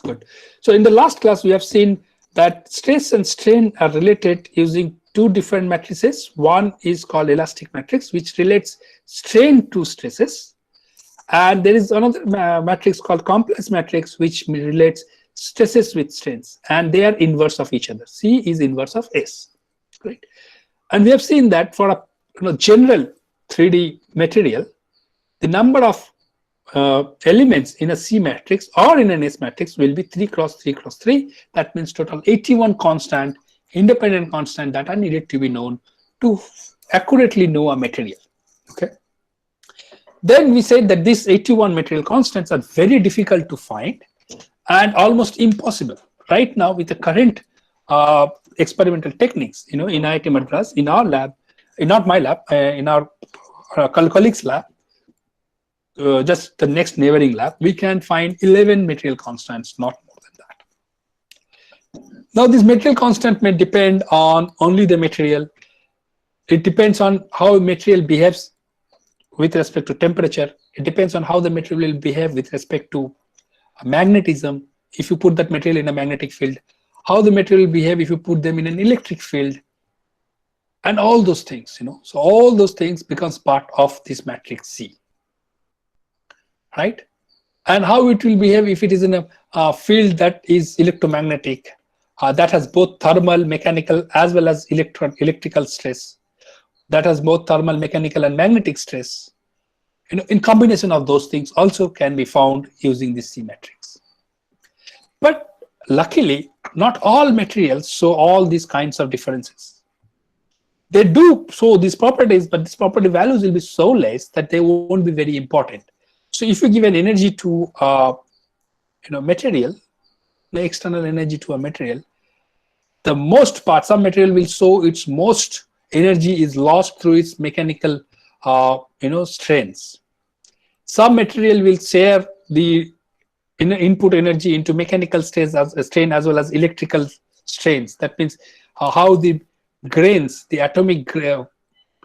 Good. So in the last class, we have seen that stress and strain are related using two different matrices. One is called elastic matrix, which relates strain to stresses. And there is another matrix called complex matrix, which relates stresses with strains. And they are inverse of each other. C is inverse of S. Right? And we have seen that for a general 3D material, the number of elements in a C matrix or in an S matrix will be 3 cross 3 cross 3. That means total 81 constant, independent constant that are needed to be known to accurately know a material. Okay. Then we said that these 81 material constants are very difficult to find and almost impossible. Right now, with the current experimental techniques, in IIT Madras, in our lab, not my lab, in our colleagues' lab, just the next neighboring lab, we can find 11 material constants, not more than that. Now, this material constant may depend on only the material. It depends on how material behaves with respect to temperature. It depends on how the material will behave with respect to magnetism, if you put that material in a magnetic field, how the material will behave if you put them in an electric field, and all those things, So all those things becomes part of this matrix C. Right? And how it will behave if it is in a field that is electromagnetic, that has both thermal, mechanical, as well as electrical stress, that has both thermal, mechanical, and magnetic stress. In combination of those things also can be found using this C matrix. But luckily, not all materials show all these kinds of differences. They do show these properties, but these property values will be so less that they won't be very important. So if you give an energy to material, the external energy to a material, the most part, some material will show its most energy is lost through its mechanical strains. Some material will share the input energy into mechanical strain as well as electrical strains. That means how the grains, the atomic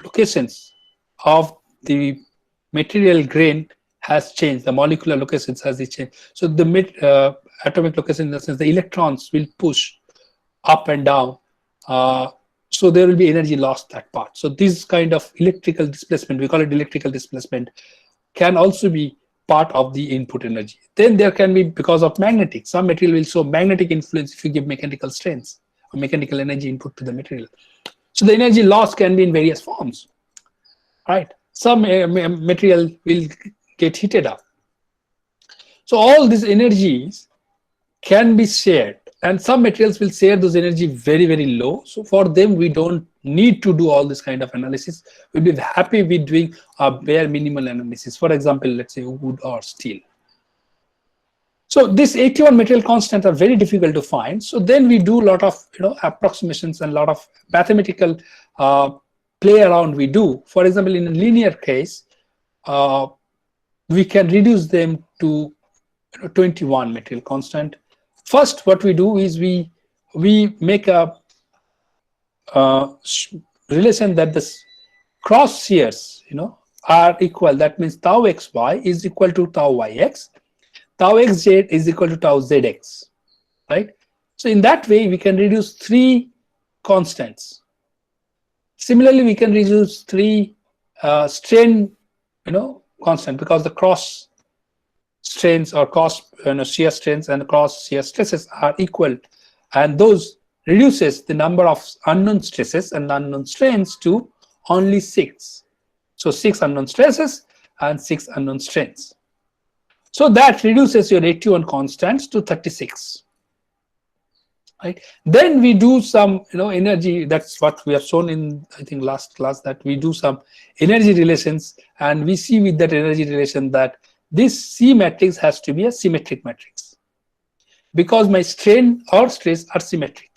locations of the material grain has changed, the molecular locations has changed. So the atomic location, in the sense the electrons will push up and down. So there will be energy lost that part. So this kind of electrical displacement, we call it electrical displacement, can also be part of the input energy. Then there can be, because of magnetic, some material will show magnetic influence if you give mechanical strains or mechanical energy input to the material. So the energy loss can be in various forms, right? Some material will get heated up. So all these energies can be shared, and some materials will share those energy very, very low. So for them, we don't need to do all this kind of analysis. We'll be happy with doing a bare minimal analysis. For example, let's say wood or steel. So these 81 material constants are very difficult to find. So then we do a lot of approximations and a lot of mathematical play around we do. For example, in a linear case, we can reduce them to 21 material constant. First, what we do is we make a relation that the cross shears are equal. That means tau xy is equal to tau yx, tau xz is equal to tau zx, right? So in that way, we can reduce 3 constants. Similarly, we can reduce 3 strain constant, because the cross strains or cross shear strains and cross shear stresses are equal, and those reduces the number of unknown stresses and unknown strains to only 6. So 6 unknown stresses and 6 unknown strains. So that reduces your 81 constants to 36. Right? Then we do some energy. That's what we have shown in, I think, last class, that we do some energy relations, and we see with that energy relation that this C matrix has to be a symmetric matrix, because my strain or stress are symmetric.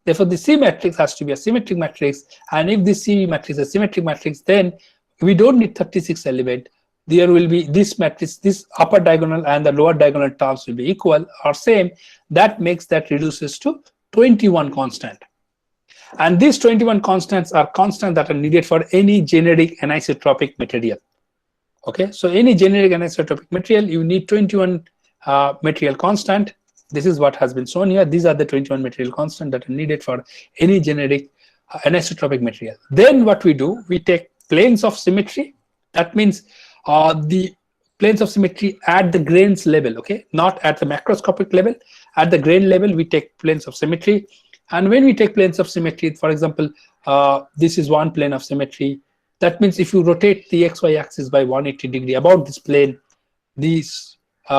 Therefore, the C matrix has to be a symmetric matrix, and if this C matrix is a symmetric matrix, then we don't need 36 element. There will be this matrix, this upper diagonal and the lower diagonal terms will be equal or same. That makes that reduces to 21 constant. And these 21 constants are constants that are needed for any generic anisotropic material. Okay, so any generic anisotropic material, you need 21 material constant. This is what has been shown here. These are the 21 material constants that are needed for any generic anisotropic material. Then what we do, we take planes of symmetry. That means the planes of symmetry at the grains level, okay, not at the macroscopic level. At the grain level, we take planes of symmetry. And when we take planes of symmetry, for example, this is one plane of symmetry. That means if you rotate the XY axis by 180 degree about this plane, this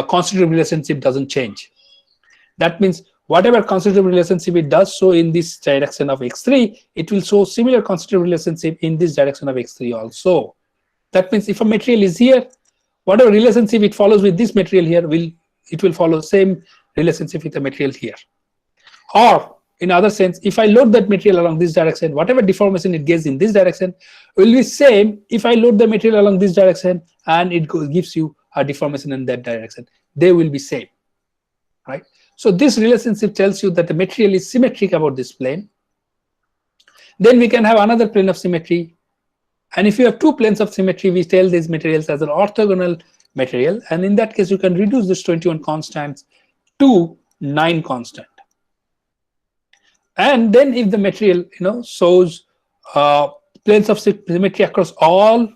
constitutive relationship doesn't change. That means whatever constitutive relationship it does show in this direction of X3, it will show similar constitutive relationship in this direction of X3 also. That means if a material is here, whatever relationship it follows with this material here, it will follow same relationship with the material here. Or in other sense, if I load that material along this direction, whatever deformation it gives in this direction will be same if I load the material along this direction and it gives you a deformation in that direction. They will be same, right? So this relationship tells you that the material is symmetric about this plane. Then we can have another plane of symmetry. And if you have two planes of symmetry, we tell these materials as an orthogonal material. And in that case, you can reduce this 21 constants to 9 constant. And then if the material, shows planes of symmetry across all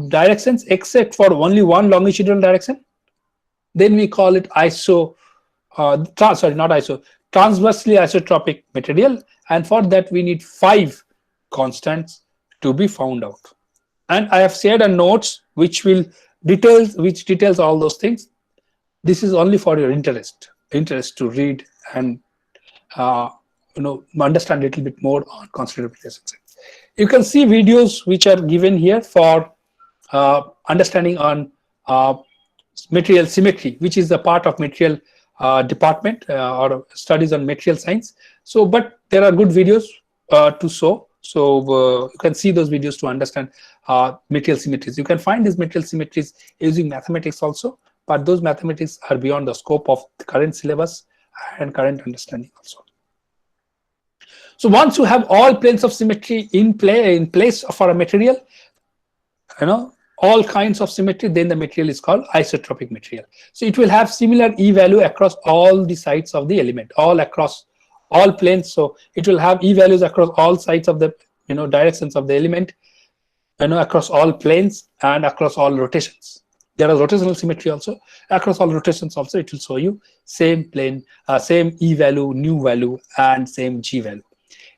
directions except for only one longitudinal direction, then we call it transversely isotropic material. And for that, we need 5 constants to be found out. And I have shared a notes which details all those things. This is only for your interest to read and understand a little bit more on constitutive relationship. You can see videos which are given here for understanding on material symmetry, which is a part of material department or studies on material science. So, but there are good videos to show. So you can see those videos to understand material symmetries. You can find these material symmetries using mathematics also, but those mathematics are beyond the scope of the current syllabus and current understanding also. So once you have all planes of symmetry in place for a material, all kinds of symmetry, then the material is called isotropic material. So it will have similar E value across all the sides of the element, across all planes. So it will have E values across all sides of the directions of the element, across all planes and across all rotations. There is rotational symmetry also. Across all rotations also, it will show you same plane, same E value, nu value, and same G value.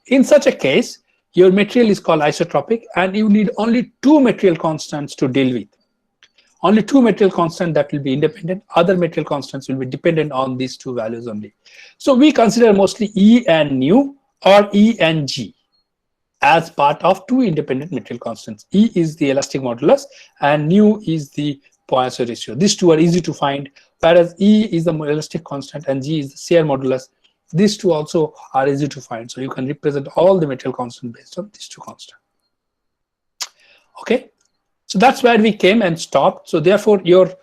In such a case, your material is called isotropic, and you need only 2 material constants to deal with. Only 2 material constants that will be independent. Other material constants will be dependent on these 2 values only. So we consider mostly E and nu or E and G as part of 2 independent material constants. E is the elastic modulus and nu is the Poisson ratio. These 2 are easy to find, whereas E is the elastic constant and G is the shear modulus. These 2 also are easy to find. So you can represent all the material constants based on these 2 constants. Okay, so that's where we came and stopped. So therefore, your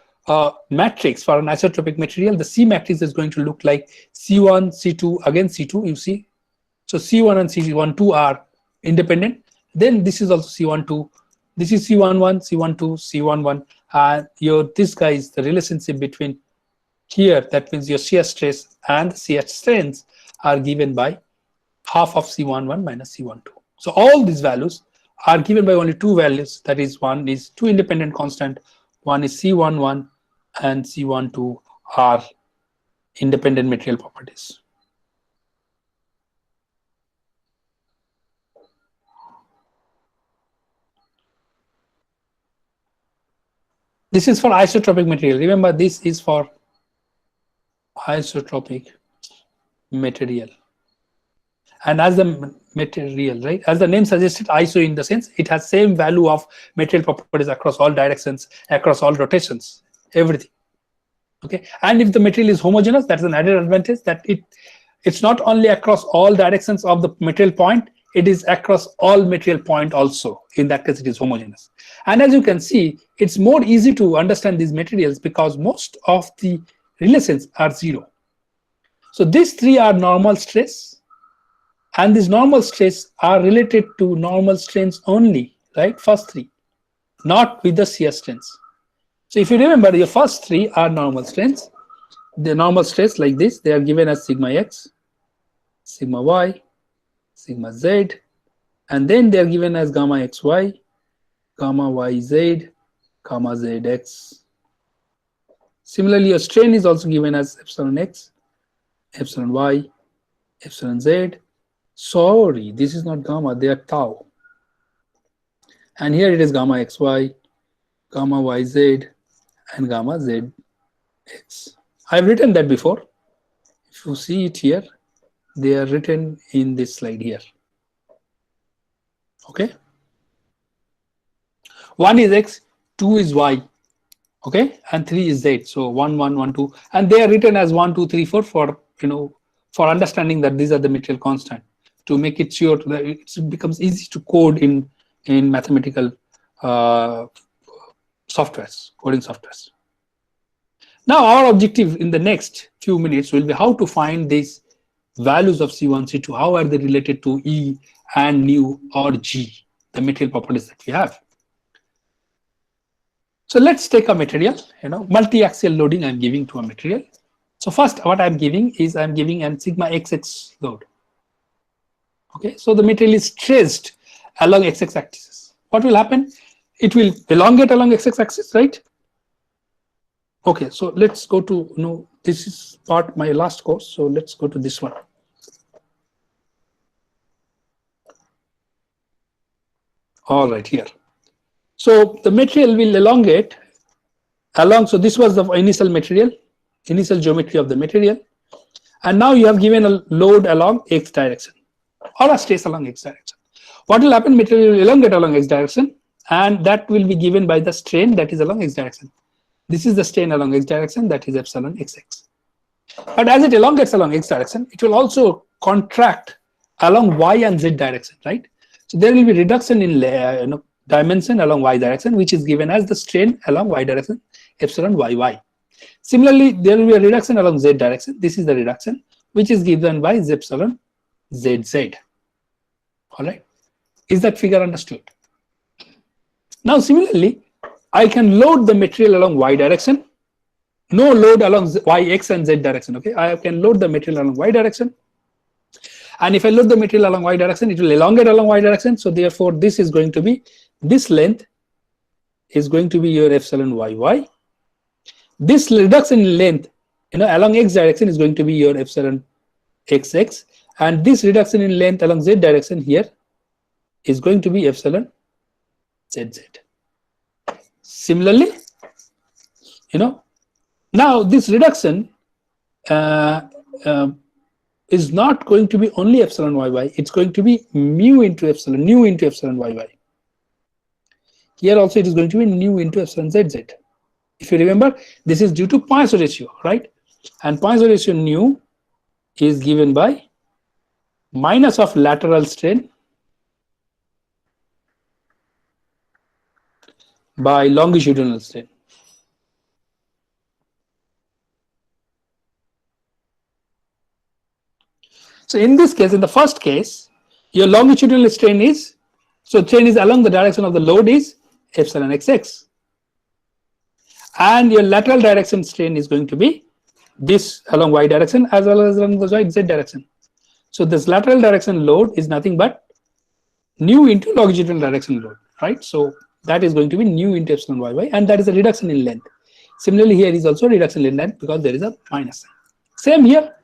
matrix for an isotropic material, the C matrix is going to look like C1, C2, again C2, you see. So C1 and C12 are independent. Then this is also C12. This is C11, C12, C11. This guy is the relationship between here. That means your shear stress and shear strains are given by half of C11 minus C12. So all these values are given by only 2 values. That is, one is 2 independent constant. One is C11 and C12 are independent material properties. This is for isotropic material. Remember, this is for isotropic material. And as the material, right, as the name suggested, iso in the sense it has same value of material properties across all directions, across all rotations, everything. Okay, and if the material is homogeneous, that's an added advantage, that it's not only across all directions of the material point, it is across all material point also. In that case, it is homogeneous. And as you can see, it's more easy to understand these materials because most of the relations are 0. So these 3 are normal stress, and these normal stress are related to normal strains only, right? First 3, not with the shear strains. So if you remember, your first 3 are normal strains, the normal stress like this, they are given as sigma x, sigma y, sigma z, and then they are given as gamma xy, gamma yz, gamma zx. Similarly, a strain is also given as epsilon x, epsilon y, epsilon z. Sorry, this is not gamma, they are tau. And here it is gamma xy, gamma yz, and gamma zx. I've written that before. If you see it here, they are written in this slide here. Okay. 1 is x, 2 is y, okay, and 3 is z. So 1, 1, 1, 2, and they are written as 1, 2, 3, 4 for for understanding that these are the material constant, to make it sure that it becomes easy to code in mathematical softwares, coding softwares. Now our objective in the next few minutes will be how to find these values of C1, C2. How are they related to E and nu or G, the material properties that we have. So let's take a material, multi-axial loading I'm giving to a material. So first what I'm giving is I'm giving an sigma xx load. Okay, so the material is stressed along xx axis. What will happen? It will elongate along xx axis, right? Okay, so let's go to, this is part my last course, so let's go to this one. All right, here. So the material will elongate along, so this was the initial material, initial geometry of the material, and now you have given a load along x direction or a stress along x direction. What will happen? Material will elongate along x direction, and that will be given by the strain that is along x direction. This is the strain along x direction, that is epsilon xx. But as it elongates along x direction, it will also contract along y and z direction, right? So there will be reduction in dimension along y direction, which is given as the strain along y direction, epsilon yy. Similarly, there will be a reduction along z direction. This is the reduction, which is given by epsilon zz. All right, is that figure understood? Now similarly, I can load the material along y direction, no load along y, x and z direction. Okay, I can load the material along y direction, and if I load the material along y direction, it will elongate along y direction. So therefore this is going to be, this length is going to be your epsilon yy. This reduction in length along x direction is going to be your epsilon xx, and this reduction in length along z direction here is going to be epsilon zz. Similarly, now this reduction is not going to be only epsilon yy, it's going to be mu into epsilon, nu into epsilon yy. Here also it is going to be nu into epsilon zz. If you remember, this is due to Poisson ratio, right? And Poisson ratio nu is given by minus of lateral strain by longitudinal strain. So in this case, in the first case, your longitudinal strain is, so strain is along the direction of the load is epsilon xx, and your lateral direction strain is going to be this along y direction as well as along the z direction. So this lateral direction load is nothing but nu into longitudinal direction load, right? So that is going to be nu into epsilon yy, and that is a reduction in length. Similarly, here is also reduction in length because there is a minus sign. Same here,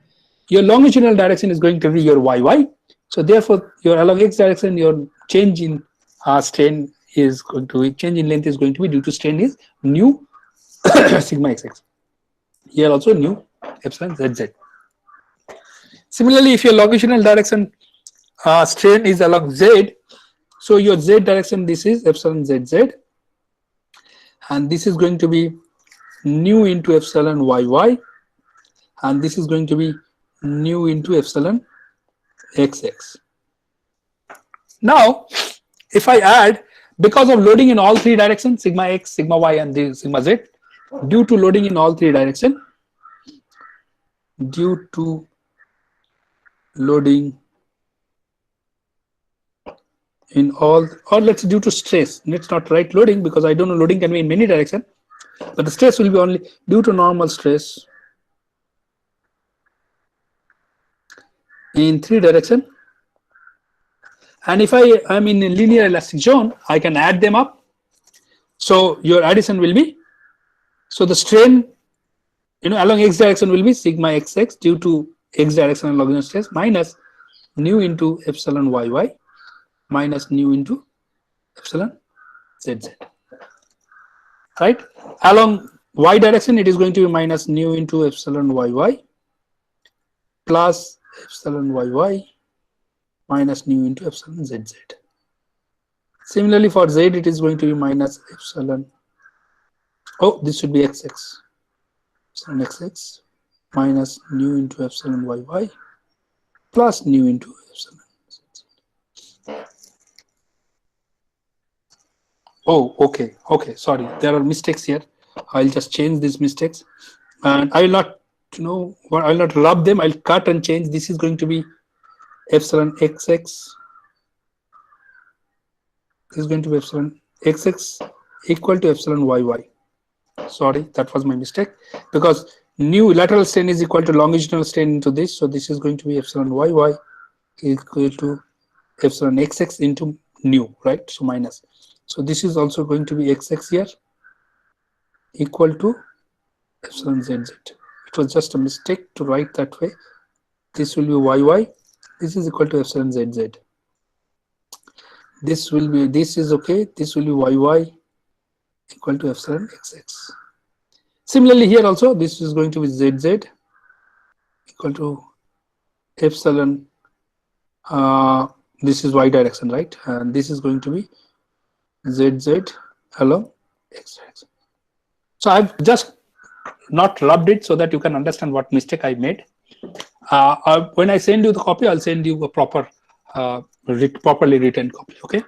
your longitudinal direction is going to be your yy. So therefore, your along x direction, your change in strain is going to be, change in length is going to be due to strain is nu sigma xx. Here also nu epsilon zz. Similarly, if your longitudinal direction strain is along z, so your z direction, this is epsilon zz, and this is going to be nu into epsilon yy, and this is going to be nu into epsilon xx. Now, if I add, because of loading in all three directions, sigma x, sigma y, and the sigma z, due to loading in all three directions, due to loading in all, or let's due to stress, let's not write loading because I don't know loading can be in many directions, but the stress will be only due to normal stress in 3 direction. And if I am in a linear elastic zone, I can add them up. So your addition will be, so the strain, along x direction will be sigma xx due to x direction and longitudinal stress minus nu into epsilon yy minus nu into epsilon zz. Right? Along y direction, it is going to be minus nu into epsilon yy plus epsilon yy minus nu into epsilon zz. Similarly, for z, it is going to be minus epsilon. Oh, this should be xx. Epsilon xx minus nu into epsilon yy plus nu into epsilon zz. Oh, okay, okay. Sorry, there are mistakes here. I'll just change these mistakes, and I will not, I will not rub them. I'll cut and change. This is going to be epsilon xx. This is going to be epsilon xx equal to epsilon yy. Sorry, that was my mistake, because nu lateral strain is equal to longitudinal strain into this. So this is going to be epsilon yy equal to epsilon xx into nu, right? So minus. So this is also going to be xx here equal to epsilon zz. It was just a mistake to write that way. This will be yy. This is equal to epsilon zz. This will be, this is okay. This will be yy equal to epsilon xx. Similarly, here also this is going to be zz equal to epsilon. This is y direction, right? And this is going to be zz along x direction. So I've just not rubbed it so that you can understand what mistake I made. When I send you the copy, I'll send you a proper, properly written copy. Okay.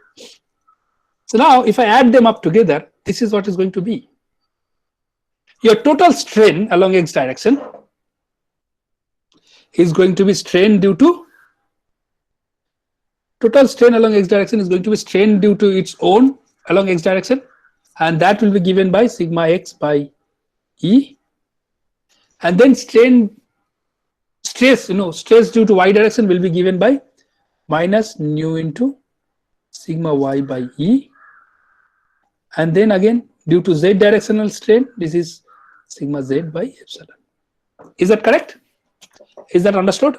So now, if I add them up together, this is what is going to be. Your total strain along x direction is going to be strain due to, total strain along x direction is going to be strain due to its own along x direction, and that will be given by sigma x by E. And then stress due to y direction will be given by minus nu into sigma y by E. And then again, due to z directional strain, this is sigma z by epsilon. Is that correct? Is that understood?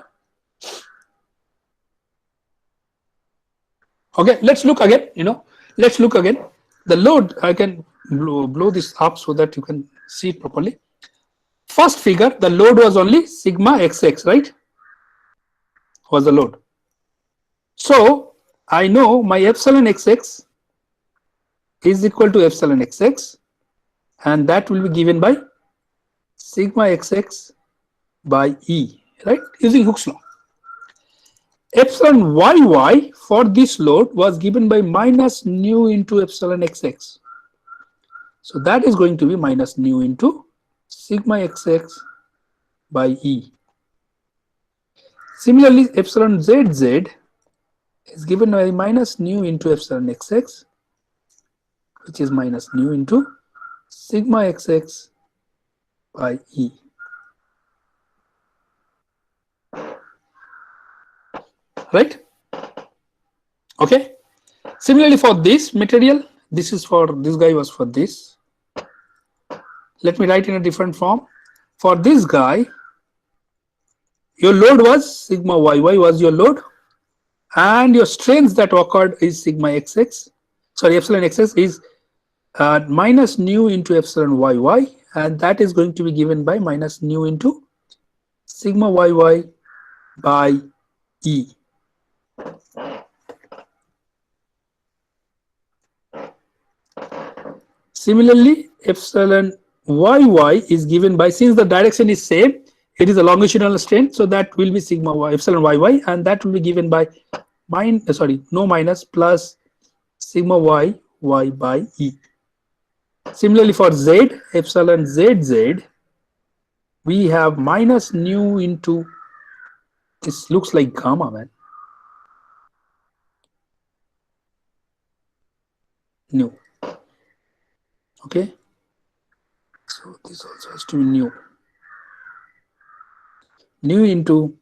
Okay, let's look again. Let's look again. The load, I can blow this up so that you can see it properly. First figure, the load was only sigma xx, right? Was the load. So I know my epsilon xx is equal to epsilon xx, and that will be given by sigma xx by E, right? Using Hooke's law. Epsilon yy for this load was given by minus nu into epsilon xx. So that is going to be minus nu into sigma xx by E. Similarly, epsilon zz is given by minus nu into epsilon xx, which is minus nu into sigma xx by E. Right? Okay. Similarly, for this material, this is for, this guy was for this. Let me write in a different form. For this guy, your load was sigma yy was your load, and your strains that occurred is sigma xx. Sorry, epsilon xx is minus nu into epsilon yy, and that is going to be given by minus nu into sigma yy by E. Similarly, epsilon yy is given by, since the direction is same, it is a longitudinal strain, so that will be sigma y, epsilon yy, and that will be given by no minus plus sigma y by E. Similarly, for z, epsilon zz, we have minus nu into, this looks like gamma, man. Nu. Okay. So this also has to be nu. Nu into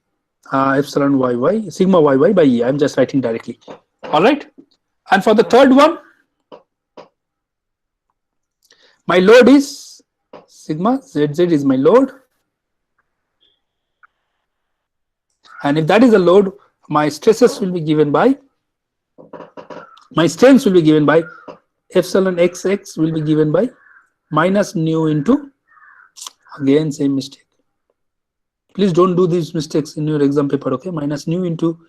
epsilon yy, sigma yy by E. I'm just writing directly. All right. And for the third one, my load is sigma zz is my load. And if that is a load, my stresses will be given by, my strains will be given by epsilon xx will be given by minus nu into, again same mistake. Please don't do these mistakes in your exam paper, okay? Minus nu into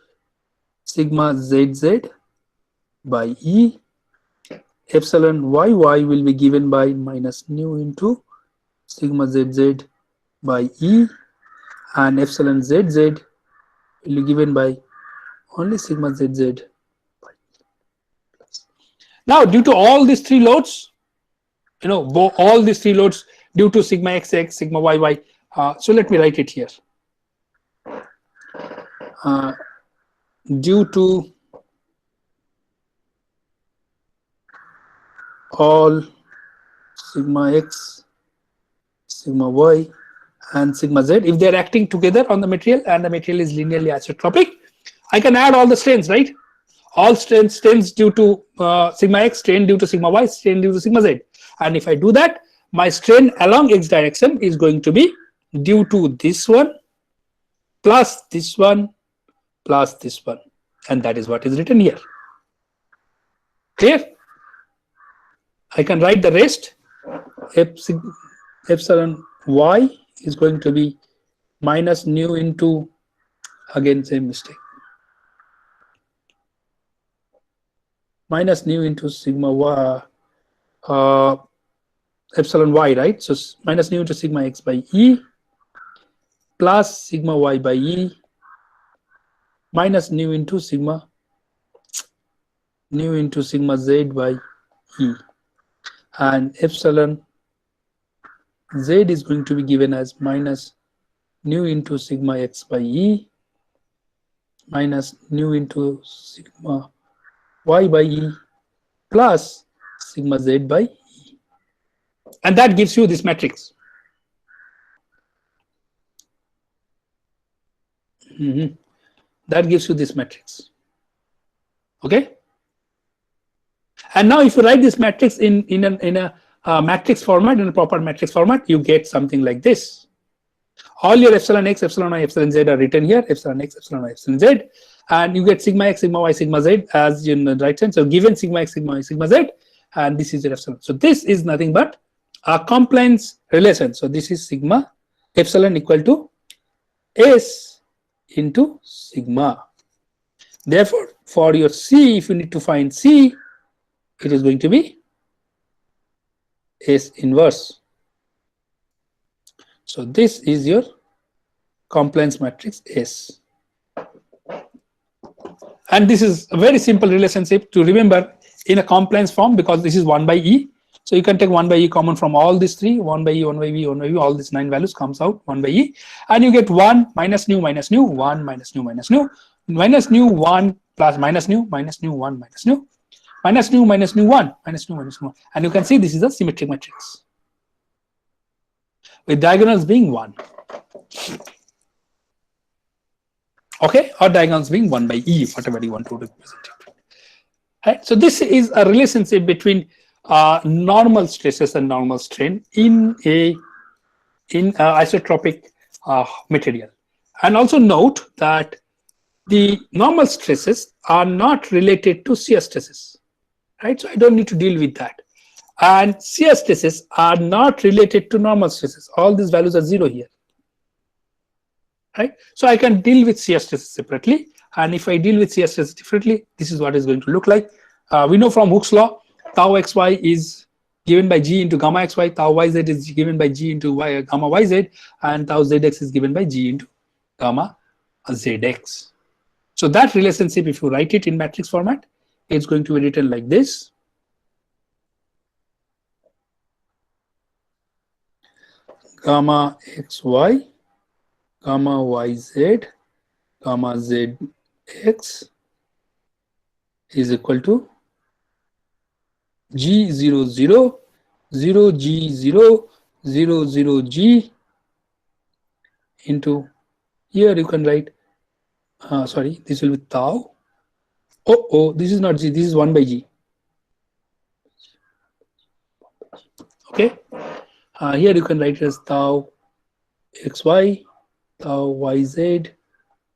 sigma zz by E. Epsilon yy will be given by minus nu into sigma zz by E, and epsilon zz will be given by only sigma zz by E. Now, due to all these three loads, all these three loads due to sigma xx, sigma yy, so let me write it here. Due to all sigma x, sigma y, and sigma z, if they are acting together on the material and the material is linearly isotropic, I can add all the strains, right? All strains due to sigma x, strain due to sigma y, strain due to sigma z. And if I do that, my strain along x direction is going to be due to this one plus this one plus this one. And that is what is written here. Clear? I can write the rest. Epsilon y is going to be minus nu into, again same mistake, minus nu into sigma y, epsilon y, right? So minus nu into sigma x by E plus sigma y by E minus nu into sigma z by E, and epsilon z is going to be given as minus nu into sigma x by E minus nu into sigma y by E plus sigma z by E. And that gives you this matrix. That gives you this matrix. Okay. And now if you write this matrix in a matrix format, in a proper matrix format, you get something like this. All your epsilon x, epsilon y, epsilon z are written here, epsilon x, epsilon y, epsilon z, and you get sigma x, sigma y, sigma z as in the right hand. So given sigma x, sigma y, sigma z, and this is your epsilon. So this is nothing but a compliance relation. So this is sigma epsilon equal to s into sigma. Therefore, for your C, if you need to find C, it is going to be S inverse. So this is your compliance matrix S. And this is a very simple relationship to remember in a compliance form, because this is 1 by E. So you can take 1 by E common from all these three, 1 by E, 1 by V, 1 by V, all these 9 values comes out 1 by E, and you get 1 minus nu, 1 minus nu, minus nu 1 plus minus nu, 1 minus nu, minus nu 1, minus nu, minus nu 1. And you can see this is a symmetric matrix with diagonals being 1. Okay, or diagonals being 1 by E, whatever you want to represent it. Right? So this is a relationship between normal stresses and normal strain in isotropic material. And also note that the normal stresses are not related to shear stresses, right? So I don't need to deal with that. And shear stresses are not related to normal stresses. All these values are 0 here, right? So I can deal with shear stresses separately. And if I deal with shear stresses differently, this is what is going to look like. We know from Hooke's law, tau xy is given by G into gamma xy, tau yz is given by G into gamma yz, and tau zx is given by G into gamma zx. So that relationship, if you write it in matrix format, it's going to be written like this. Gamma xy, gamma yz, gamma zx is equal to G00, 0G0, 00G into, here you can write sorry, this will be tau. Oh, this is not G, this is 1 by G. Okay, here you can write it as tau xy, tau yz,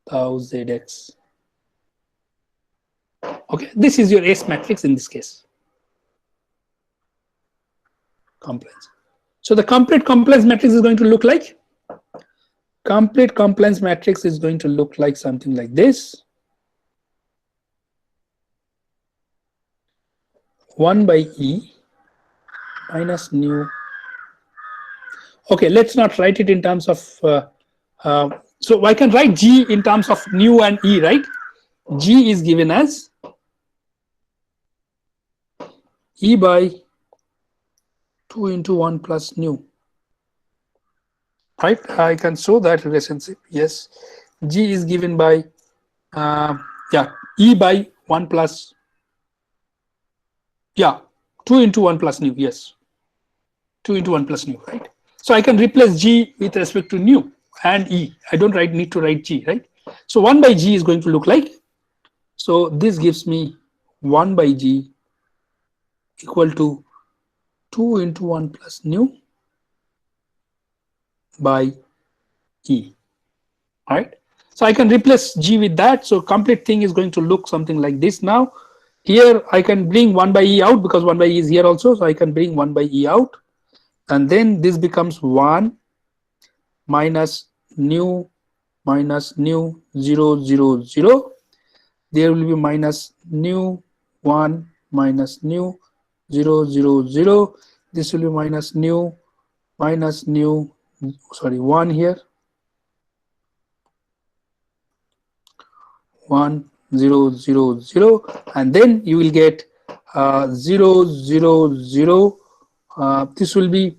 tau zx. Okay, this is your S matrix in this case. Compliance. So the complete compliance matrix is going to look like, complete compliance matrix is going to look like something like this. 1 by E minus nu. Okay, let's not write it in terms of, so I can write G in terms of nu and E, right? G is given as E by 2 into 1 plus nu. Right, I can show that relationship. Yes, G is given by E by 1 plus 2 into 1 plus nu. Yes, 2 into 1 plus nu, right? So I can replace G with respect to nu and E. I don't need to write G, right? So 1 by G is going to look like, so this gives me 1 by G equal to 2 into 1 plus nu by E. All right, so I can replace G with that. So complete thing is going to look something like this. Now here I can bring 1 by E out because 1 by E is here also, so I can bring 1 by E out, and then this becomes 1 minus nu 0 0 0. There will be minus nu 1 minus nu 0 0 0. This will be minus nu 1 here, 1 0 0 0, and then you will get 0 0 0. This will be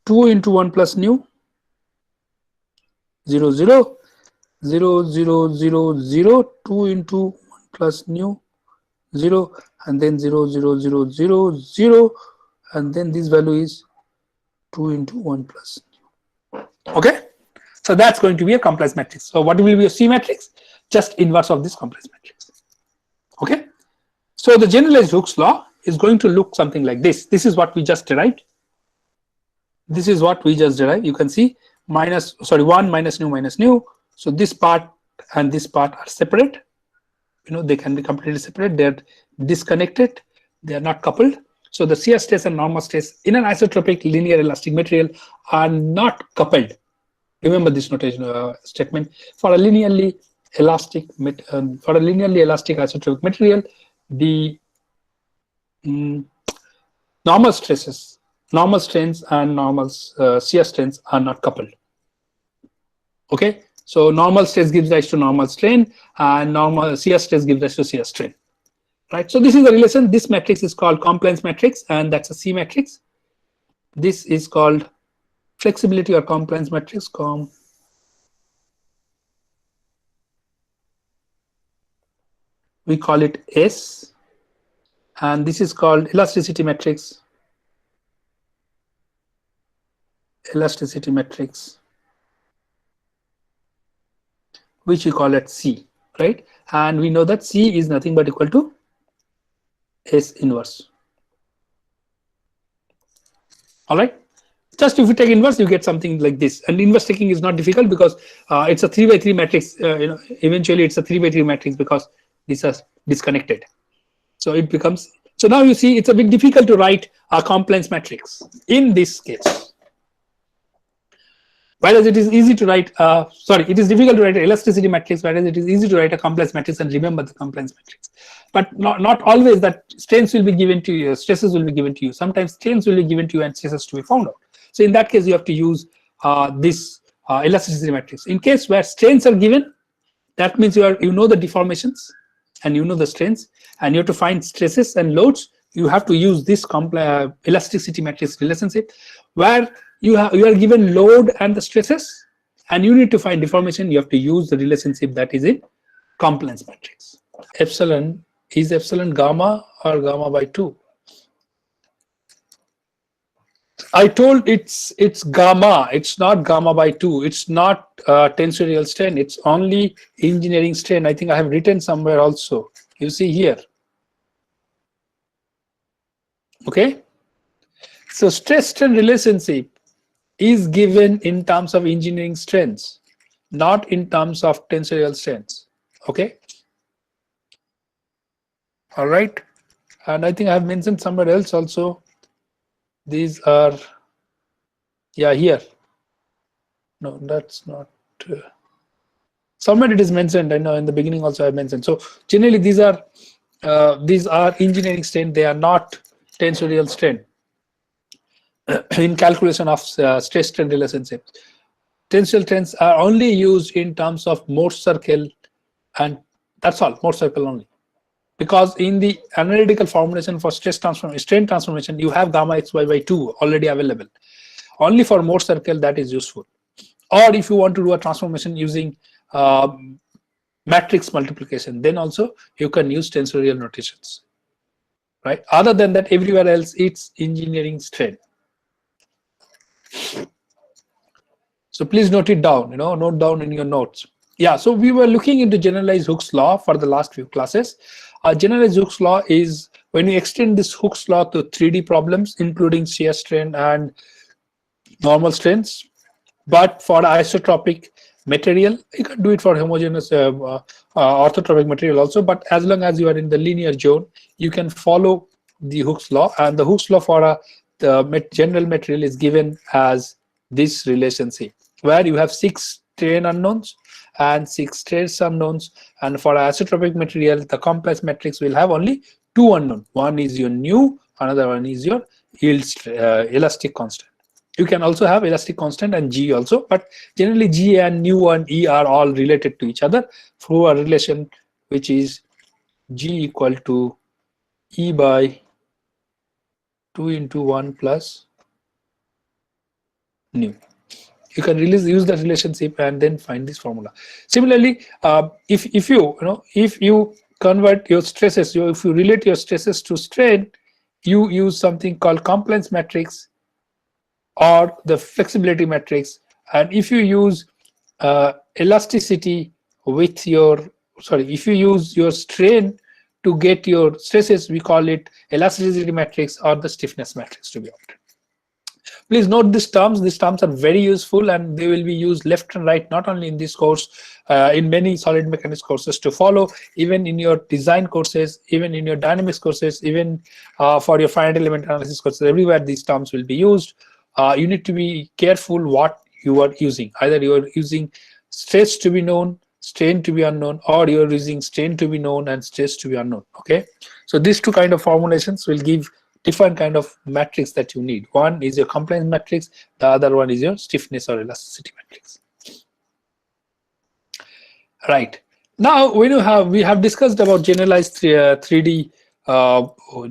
2 into 1 plus nu 0 0 0 0 0 0, 2 into 1 plus nu 0, and then 0 0 0 0 0, and then this value is 2 into 1 plus nu. Okay, so that's going to be a compliance matrix. So what will be a C matrix? Just inverse of this compliance matrix. Okay, so the generalized Hooke's law is going to look something like this. This is what we just derived. This is what we just derived. You can see 1 minus nu. So this part and this part are separate. You know, they can be completely separate. They're disconnected. They are not coupled. So the shear stress and normal stress in an isotropic linear elastic material are not coupled. Remember this notation statement. For a linearly elastic isotropic material, the normal stresses, normal strains and normal shear strains are not coupled. Okay, so normal stress gives rise to normal strain and normal shear stress gives rise to shear strain, right? So this is the relation. This matrix is called compliance matrix, and that's a C matrix. This is called flexibility or compliance matrix. We call it S, and this is called elasticity matrix. Elasticity matrix, which we call it C, right? And we know that C is nothing but equal to S inverse. All right. Just if you take inverse, you get something like this. And inverse taking is not difficult because it's a 3 by 3 matrix. You know, eventually it's a 3 by 3 matrix because these are disconnected. So it becomes. So now you see it's a bit difficult to write a compliance matrix in this case. Whereas it is easy to write, it is difficult to write an elasticity matrix, whereas it is easy to write a compliance matrix and remember the compliance matrix. But not always that strains will be given to you, stresses will be given to you. Sometimes strains will be given to you and stresses to be found out. So in that case, you have to use this elasticity matrix. In case where strains are given, that means you know the deformations and you know the strains, and you have to find stresses and loads. You have to use this elasticity matrix relationship where you are given load and the stresses, and you need to find deformation. You have to use the relationship that is in compliance matrix. Epsilon is epsilon gamma or gamma by 2. I told it's gamma. It's not gamma by 2. It's not tensorial strain. It's only engineering strain. I think I have written somewhere also. You see here. Okay. So stress strain relationship is given in terms of engineering strengths, not in terms of tensorial strengths. Okay. All right. And I think I have mentioned somewhere else also. These are, yeah, here. No, that's not. Somewhere it is mentioned. I know in the beginning also I mentioned. So generally these are engineering strain. They are not tensorial strain in calculation of stress strain relationships. Tensorial strains are only used in terms of Morse circle, and that's all. Morse circle only. Because in the analytical formulation for strain transformation, you have gamma xy by 2 already available. Only for Morse circle that is useful. Or if you want to do a transformation using matrix multiplication, then also you can use tensorial notations. Right? Other than that, everywhere else it's engineering strain. So please note it down. Note down in your notes. Yeah. So we were looking into generalized Hooke's law for the last few classes. Generalized Hooke's law is when you extend this Hooke's law to 3D problems, including shear strain and normal strains. But for isotropic material, you can do it for homogeneous orthotropic material also. But as long as you are in the linear zone, you can follow the Hooke's law. And the Hooke's law for the general material is given as this relationship, where you have 6 strain unknowns and 6 stress unknowns. And for isotropic material, the complex matrix will have only 2 unknowns. One is your nu, another one is your yield elastic constant. You can also have elastic constant and G also, but generally G and nu and E are all related to each other through a relation which is G equal to E by 2 into 1 plus nu. You can use that relationship and then find this formula. Similarly, if you convert your stresses, if you relate your stresses to strain, you use something called compliance matrix or the flexibility matrix. And if you use elasticity with if you use your strain to get your stresses, we call it elasticity matrix or the stiffness matrix to be opted. Please note these terms. These terms are very useful and they will be used left and right, not only in this course, in many solid mechanics courses to follow, even in your design courses, even in your dynamics courses, even for your finite element analysis courses. Everywhere these terms will be used. You need to be careful what you are using. Either you are using stress to be known, strain to be unknown, or you are using strain to be known and stress to be unknown. Okay, so these two kind of formulations will give different kind of matrix that you need. One is your compliance matrix, the other one is your stiffness or elasticity matrix. Right. Now we have discussed about generalized 3D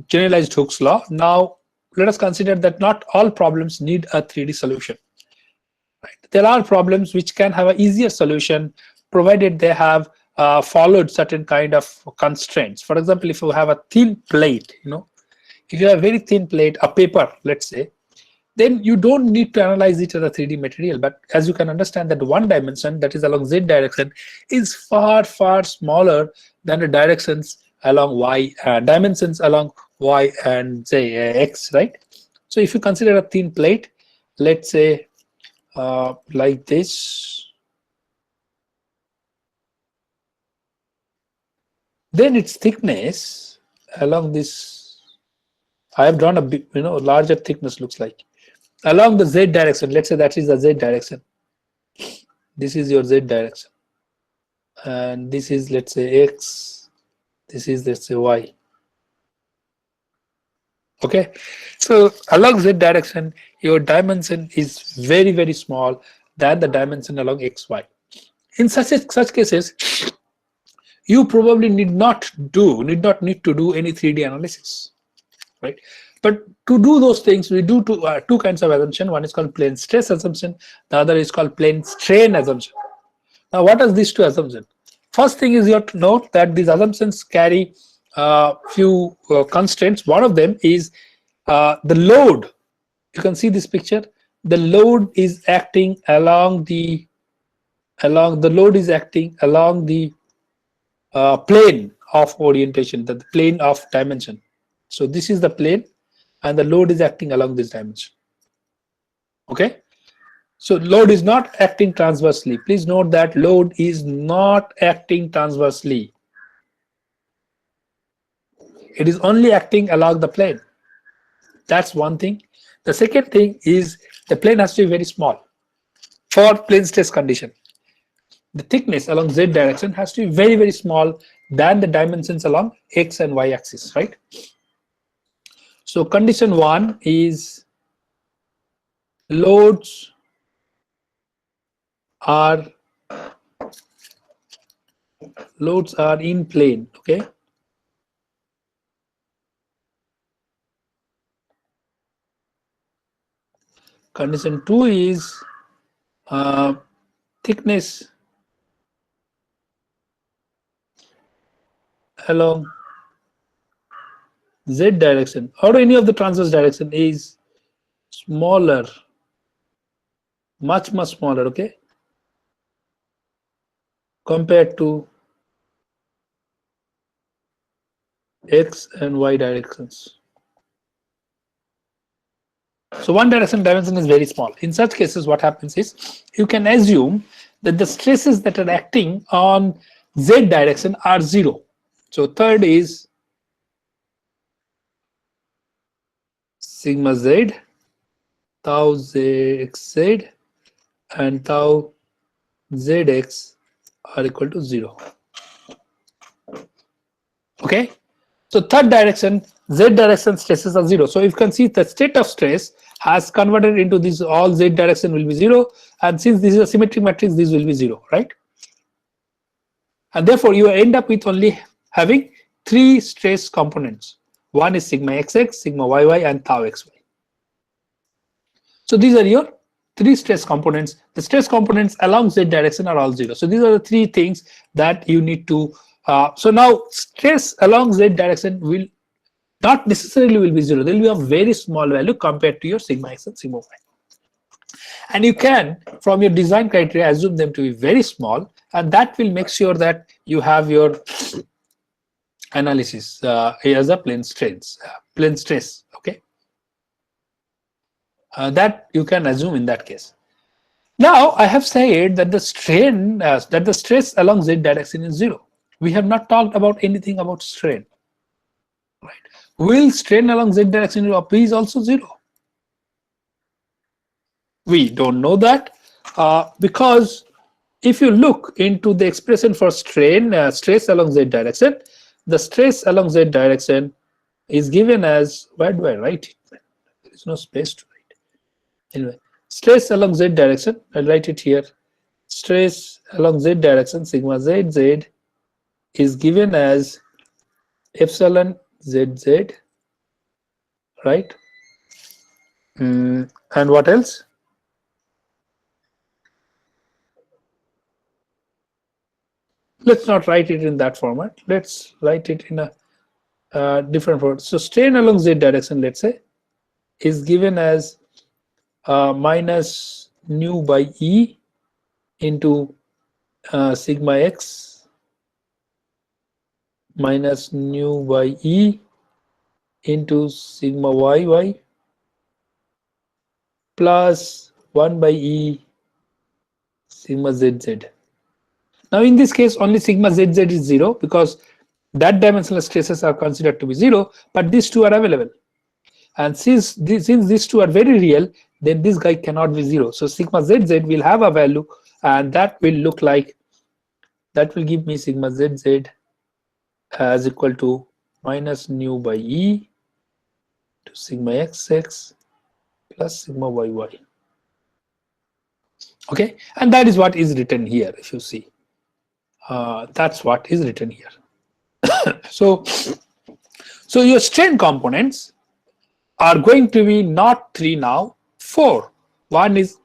generalized Hooke's law. Now let us consider that not all problems need a 3D solution. Right. There are problems which can have an easier solution provided they have followed certain kind of constraints. For example, if you have a thin plate, if you have a very thin plate, a paper, let's say, then you don't need to analyze it as a 3D material. But as you can understand that one dimension, that is along Z direction, is far, far smaller than the directions along Y, dimensions along Y and say X, right? So if you consider a thin plate, let's say like this, then its thickness along this, I have drawn a bit, larger thickness looks like. Along the Z direction, let's say that is the Z direction. This is your Z direction. And this is, let's say, X. This is, let's say, Y. Okay. So along Z direction, your dimension is very, very small than the dimension along XY. In such cases, you probably need not need to do any 3D analysis, right? But to do those things, we do two kinds of assumption. One is called plane stress assumption. The other is called plane strain assumption. Now, what are these two assumptions? First thing is you have to note that these assumptions carry few constraints. One of them is the load you can see this picture. The load is acting along the plane of orientation, the plane of dimension. So this is the plane, and the load is acting along this dimension. Okay, so load is not acting transversely. Please note that load is not acting transversely. It is only acting along the plane. That's one thing. The second thing is the plane has to be very small for plane stress condition. The thickness along z direction has to be very, very small than the dimensions along x and y axis, right? So condition 1 is loads are in plane. Okay, condition 2 is thickness along z direction or any of the transverse direction is smaller, much smaller, okay, compared to x and y directions. So one direction dimension is very small. In such cases, what happens is you can assume that the stresses that are acting on z direction are 0. So third is sigma z, tau zx, and tau zx are equal to 0. Okay, so third direction, z direction stresses are 0. So you can see the state of stress has converted into this, all z direction will be 0, and since this is a symmetric matrix, this will be 0, right? And therefore you end up with only having 3 stress components. One is sigma xx, sigma yy, and tau xy. So these are your 3 stress components. The stress components along z direction are all 0. So these are the 3 things that you need to so now stress along z direction will not necessarily will be 0. There will be a very small value compared to your sigma x and sigma y. And you can, from your design criteria, assume them to be very small, and that will make sure that you have your analysis as a plane stress. Okay, that you can assume in that case. Now I have said that the strain, that the stress along z direction is 0. We have not talked about anything about strain, right? Will strain along z direction is also 0? We don't know that because if you look into the expression for strain, stress along z direction, the stress along z direction is given as, where do I write it? There is no space to write. Anyway, stress along z direction, I'll write it here. Stress along z direction, sigma zz, is given as epsilon zz, right? And what else? Let's not write it in that format. Let's write it in a different format. So strain along z direction, let's say, is given as minus nu by E into sigma x minus nu by E into sigma yy plus 1 by E sigma zz. Now in this case only sigma zz is 0 because that dimensional stresses are considered to be 0, but these two are available, and since these two are very real, then this guy cannot be 0. So sigma zz will have a value, and that will look like, that will give me sigma zz as equal to minus nu by E to sigma xx plus sigma yy. Okay, and that is what is written here. If you see, that's what is written here. So your strain components are going to be not 3 now, 4. One is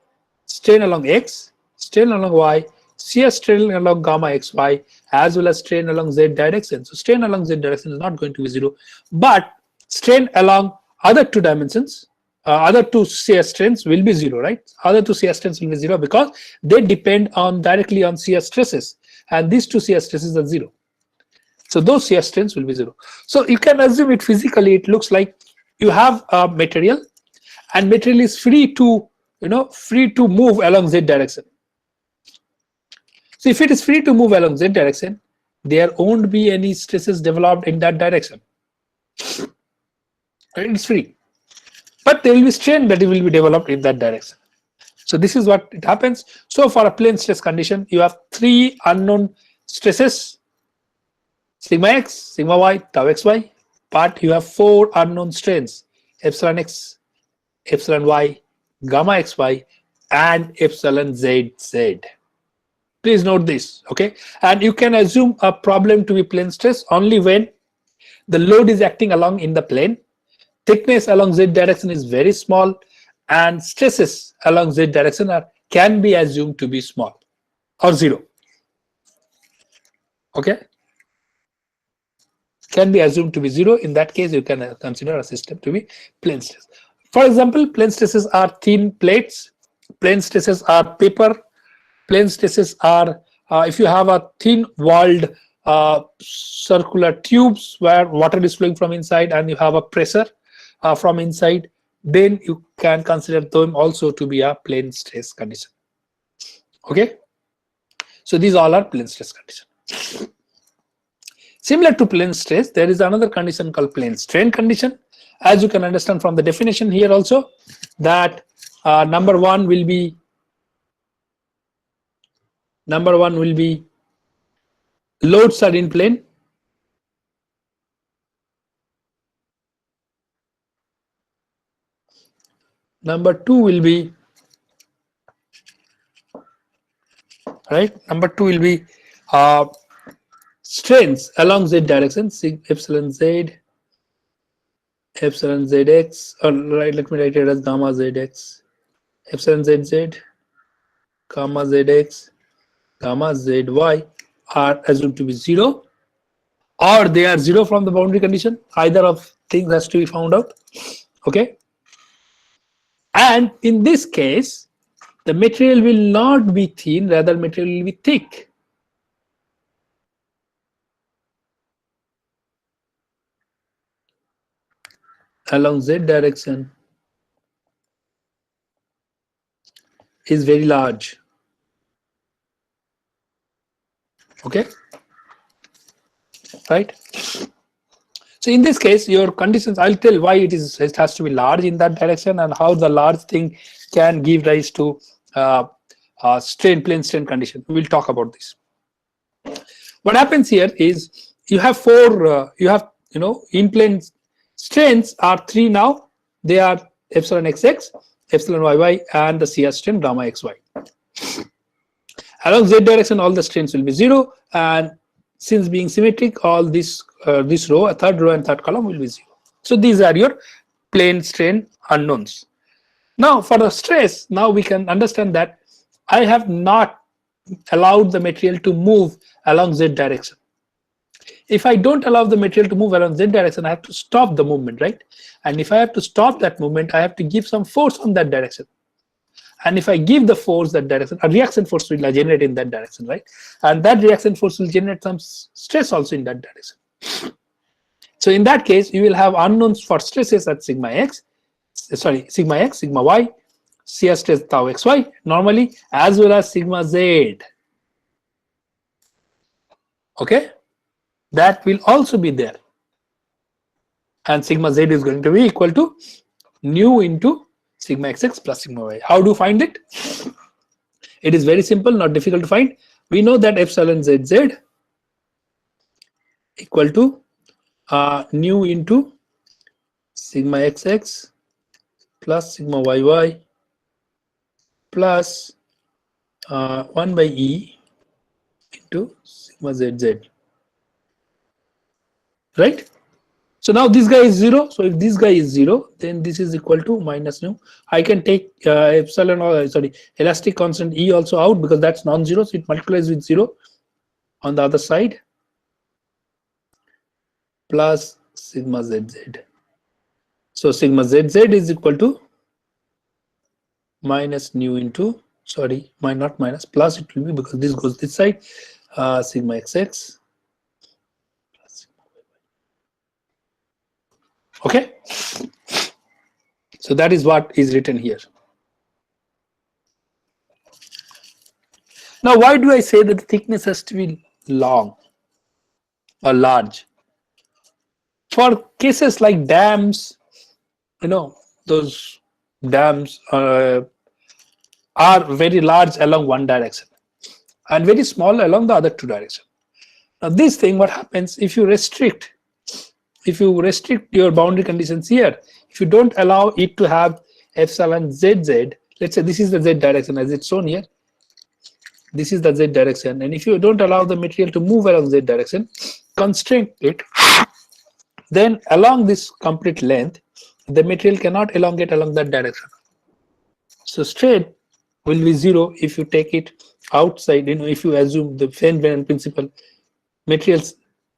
strain along x, strain along y, shear strain along gamma xy, as well as strain along z direction. So strain along z direction is not going to be 0, but strain along other 2 dimensions other two shear strengths will be 0, right? Other two shear strengths will be 0 because they depend on directly on shear stresses, and these two shear stresses are 0. So those shear strengths will be 0. So you can assume it physically. It looks like you have a material, and material is free to free to move along z direction. So if it is free to move along z direction, there won't be any stresses developed in that direction. It's free, but there will be strain that will be developed in that direction. So this is what it happens. So for a plane stress condition, you have 3 unknown stresses: sigma x, sigma y, tau xy, but you have 4 unknown strains: epsilon x, epsilon y, gamma xy, and epsilon zz. Please note this, okay? And you can assume a problem to be plane stress only when the load is acting along in the plane, thickness along z direction is very small, and stresses along z direction can be assumed to be small or 0. Okay, can be assumed to be 0. In that case, you can consider a system to be plane stress. For example, plane stresses are thin plates, plane stresses are paper, plane stresses are if you have a thin walled circular tubes where water is flowing from inside and you have a pressure from inside, then you can consider them also to be a plane stress condition. Okay, so these all are plane stress condition. Similar to plane stress, there is another condition called plane strain condition. As you can understand from the definition here also, that number one will be loads are in plane. Number 2 will be strains along z direction, epsilon z, epsilon zx, or let me write it as gamma zx, epsilon zz, gamma zx, gamma zy are assumed to be 0, or they are 0 from the boundary condition. Either of things has to be found out. Okay, and in this case, the material will not be thin, rather material will be thick. Along z direction is very large. Okay, right? So in this case, your conditions, I'll tell why it has to be large in that direction and how the large thing can give rise to plane strain condition. We will talk about this. What happens here is you have 4 in plane strains are 3 now. They are epsilon xx, epsilon yy, and the shear strain gamma xy. Along z direction, all the strains will be 0, and since being symmetric, all this row, a third row and third column will be 0. So these are your plane strain unknowns. Now for the stress, now we can understand that I have not allowed the material to move along z direction. If I don't allow the material to move along z direction, I have to stop the movement, right? And if I have to stop that movement, I have to give some force on that direction. And if I give the force that direction, a reaction force will generate in that direction, right? And that reaction force will generate some stress also in that direction. So in that case, you will have unknowns for stresses at sigma x, sigma y, shear stress tau xy normally, as well as sigma z. Okay, that will also be there. And sigma z is going to be equal to nu into sigma xx plus sigma y. How do you find it? It is very simple, not difficult to find. We know that epsilon zz equal to nu into sigma xx plus sigma yy plus 1 by e into sigma zz, right? So now this guy is 0. So if this guy is 0, then this is equal to minus nu. I can take elastic constant E also out because that's non-zero. So it multiplies with 0 on the other side plus sigma zz. So sigma zz is equal to minus nu into, sorry, not minus, plus it will be, because this goes this side, sigma xx. Okay, so that is what is written here. Now, why do I say that the thickness has to be long or large? For cases like dams, those dams are very large along one direction and very small along the other two directions. Now, this thing, what happens if you restrict your boundary conditions here, if you don't allow it to have epsilon zz, let's say this is the z direction as it's shown here, this is the z direction, and if you don't allow the material to move along z direction, constrain it, then along this complete length, the material cannot elongate along that direction. So strain will be 0 if you take it outside, if you assume the Fein-Venen principle, materials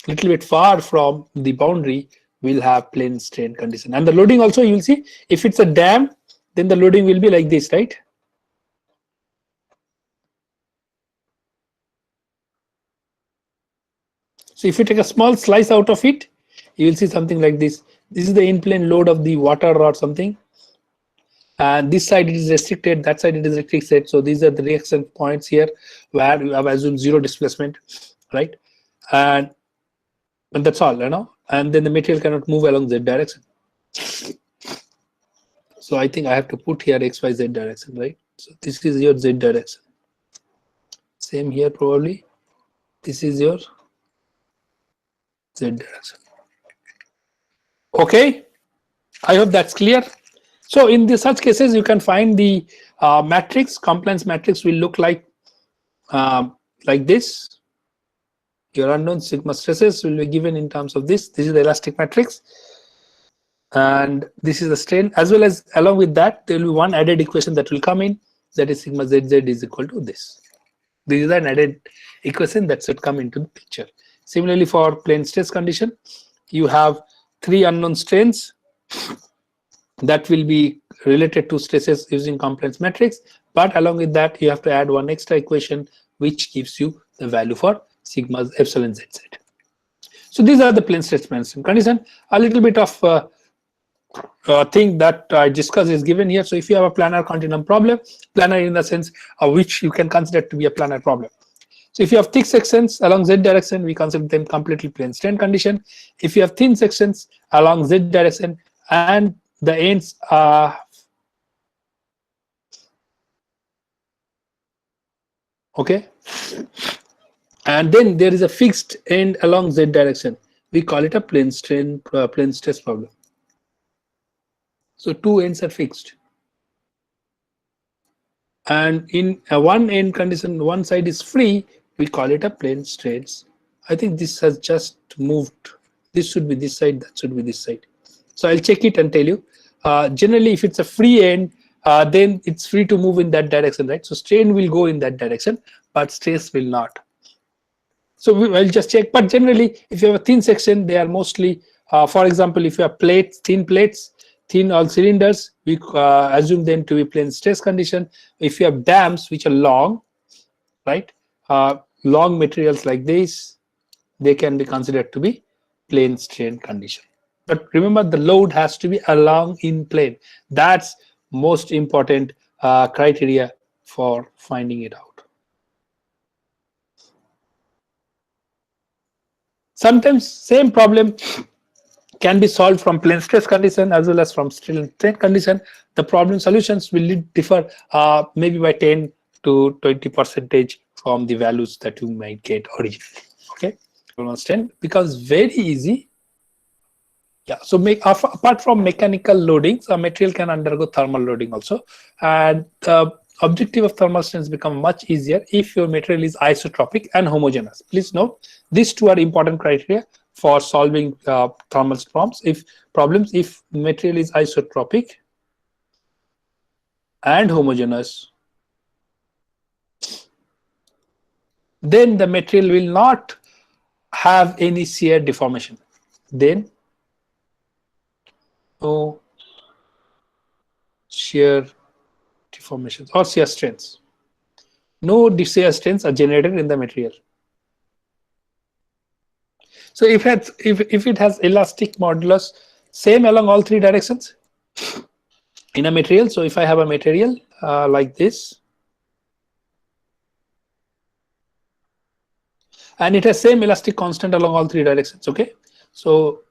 little bit far from the boundary will have plane strain condition. And the loading also, you will see, if it's a dam, then the loading will be like this, right? So if you take a small slice out of it, you will see something like this. This is the in-plane load of the water or something. And this side it is restricted, that side it is restricted. So these are the reaction points here where you have assumed zero displacement, right? And that's all, and then the material cannot move along z direction. So I think I have to put here xyz direction, right? So this is your z direction. Same here probably. This is your z direction. Okay, I hope that's clear. So in such cases, you can find the matrix, compliance matrix will look like this. Your unknown sigma stresses will be given in terms of this. This is the elastic matrix. And this is the strain, as well as along with that, there will be one added equation that will come in, that is sigma zz is equal to this. This is an added equation that should come into the picture. Similarly, for plane stress condition, you have 3 unknown strains that will be related to stresses using compliance matrix, but along with that, you have to add one extra equation which gives you the value for sigma epsilon zz. So these are the plane stress condition. A little bit of thing that I discussed is given here. So if you have a planar continuum problem, planar in the sense of which you can consider to be a planar problem. So if you have thick sections along z direction, we consider them completely plane strain condition. If you have thin sections along z direction and the ends are okay, and then there is a fixed end along z direction, we call it a plane stress problem. So 2 ends are fixed, and in a one end condition, one side is free, we call it a plane strains. I think this has just moved. This should be this side, that should be this side. So I'll check it and tell you. Generally, if it's a free end, then it's free to move in that direction, right? So strain will go in that direction, but stress will not. So I'll just check. But generally, if you have a thin section, they are mostly, for example, if you have plates, thin all cylinders, we assume them to be plane stress condition. If you have dams which are long, right? Long materials like this, they can be considered to be plane strain condition. But remember, the load has to be along in plane. That's most important criteria for finding it out. Sometimes same problem can be solved from plane stress condition as well as from strain condition. The problem solutions will differ maybe by 10 to 20% from the values that you might get originally. Okay, understand, because very easy. Yeah, so apart from mechanical loadings, a material can undergo thermal loading also, and the objective of thermal strains become much easier if your material is isotropic and homogeneous. Please note, these two are important criteria for solving thermal problems. If material is isotropic and homogeneous, then the material will not have any shear deformation. Then no shear deformations or shear strains. No shear strains are generated in the material. So if it has elastic modulus same along all three directions in a material. So if I have a material like this, and it has same elastic constant along all three directions. Okay, so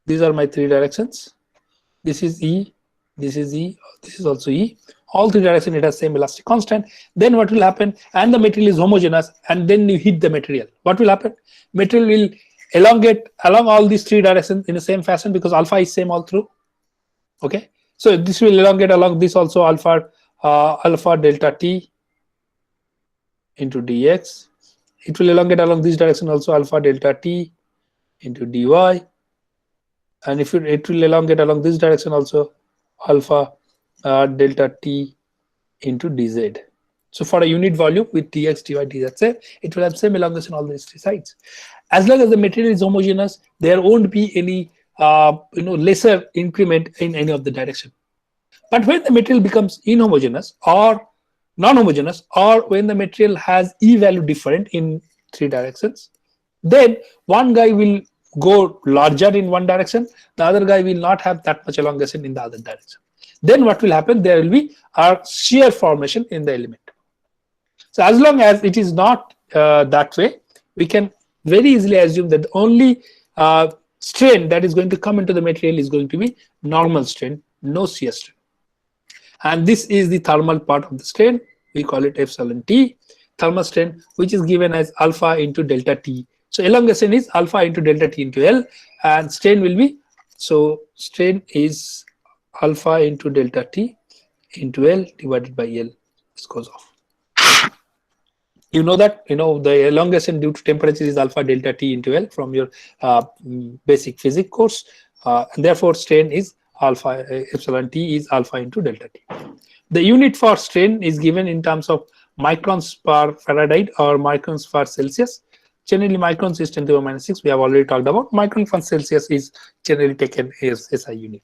these are my three directions. This is E, this is E, this is also E. All three directions it has same elastic constant. Then what will happen? And the material is homogeneous, and then you hit the material. What will happen? Material will elongate along all these three directions in the same fashion because alpha is same all through. Okay, so this will elongate along this also alpha delta t into dx. It will elongate along this direction also alpha delta t into dy, and if it will elongate along this direction also alpha delta t into dz. So for a unit volume with dx, dy, dz, it will have same elongation on all these three sides. As long as the material is homogeneous, there won't be any lesser increment in any of the direction. But when the material becomes inhomogeneous or non-homogeneous, or when the material has E value different in three directions, then one guy will go larger in one direction, the other guy will not have that much elongation in the other direction. Then what will happen? There will be a shear formation in the element. So as long as it is not that way, we can very easily assume that the only strain that is going to come into the material is going to be normal strain, no shear strain. And this is the thermal part of the strain. We call it epsilon t, thermal strain, which is given as alpha into delta t. So elongation is alpha into delta t into L, and strain will be, so strain is alpha into delta t into L divided by L. This goes off. You know that the elongation due to temperature is alpha delta t into L from your basic physics course, and therefore strain is alpha epsilon t is alpha into delta t. The unit for strain is given in terms of microns per Faraday or microns per Celsius. Generally, microns is 10 to the minus 6. We have already talked about. Micron per Celsius is generally taken as SI unit.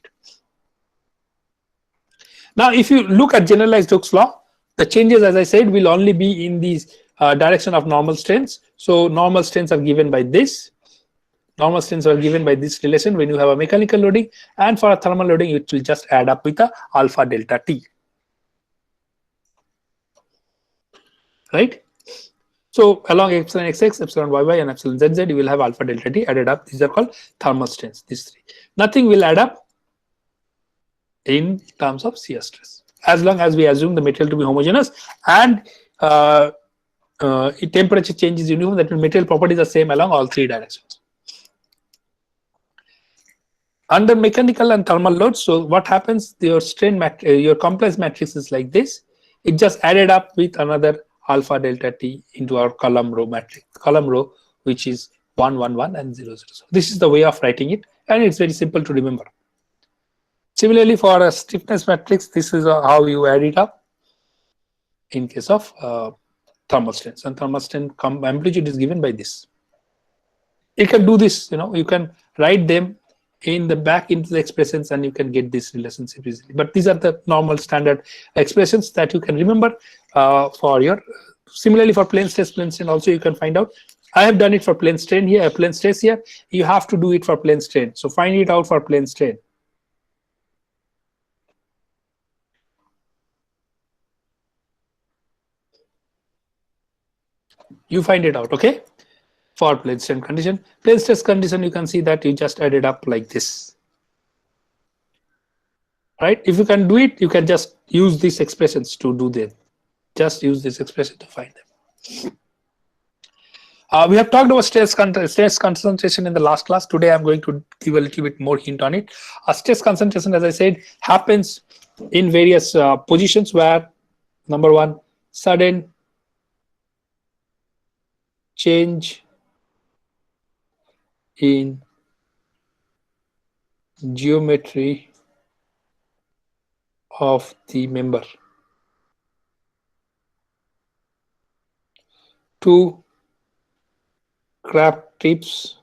Now, if you look at generalized Stokes law, the changes, as I said, will only be in the direction of normal strains. So normal strains are given by this. Normal strains are given by this relation when you have a mechanical loading, and for a thermal loading, it will just add up with a alpha delta t. Right? So along epsilon xx, epsilon yy, and epsilon zz, you will have alpha delta t added up. These are called thermal strains. These three. Nothing will add up in terms of shear stress, as long as we assume the material to be homogeneous and temperature change is uniform. That means material properties are same along all three directions. Under mechanical and thermal loads, so what happens? Your strain your complex matrix is like this. It just added up with another alpha delta t into our column row matrix, which is 1 1 1 and 0 0. So this is the way of writing it, and it's very simple to remember. Similarly, for a stiffness matrix, this is how you add it up in case of thermal strains, and thermal strain amplitude is given by this. You can do this, you can write them in the back into the expressions, and you can get this relationship easily. But these are the normal standard expressions that you can remember for your. Similarly, for plane stress, plane strain also you can find out. I have done it for plane strain here, plane stress here. You have to do it for plane strain. So find it out for plane strain. You find it out, okay? For plane strain condition, plane stress condition, you can see that you just added up like this. Right? If you can do it, you can just use these expressions to do them. Just use this expression to find them. We have talked about stress concentration in the last class. Today, I'm going to give a little bit more hint on it. Stress concentration, as I said, happens in various positions where, number one, sudden change in geometry of the member. 2, crack tips.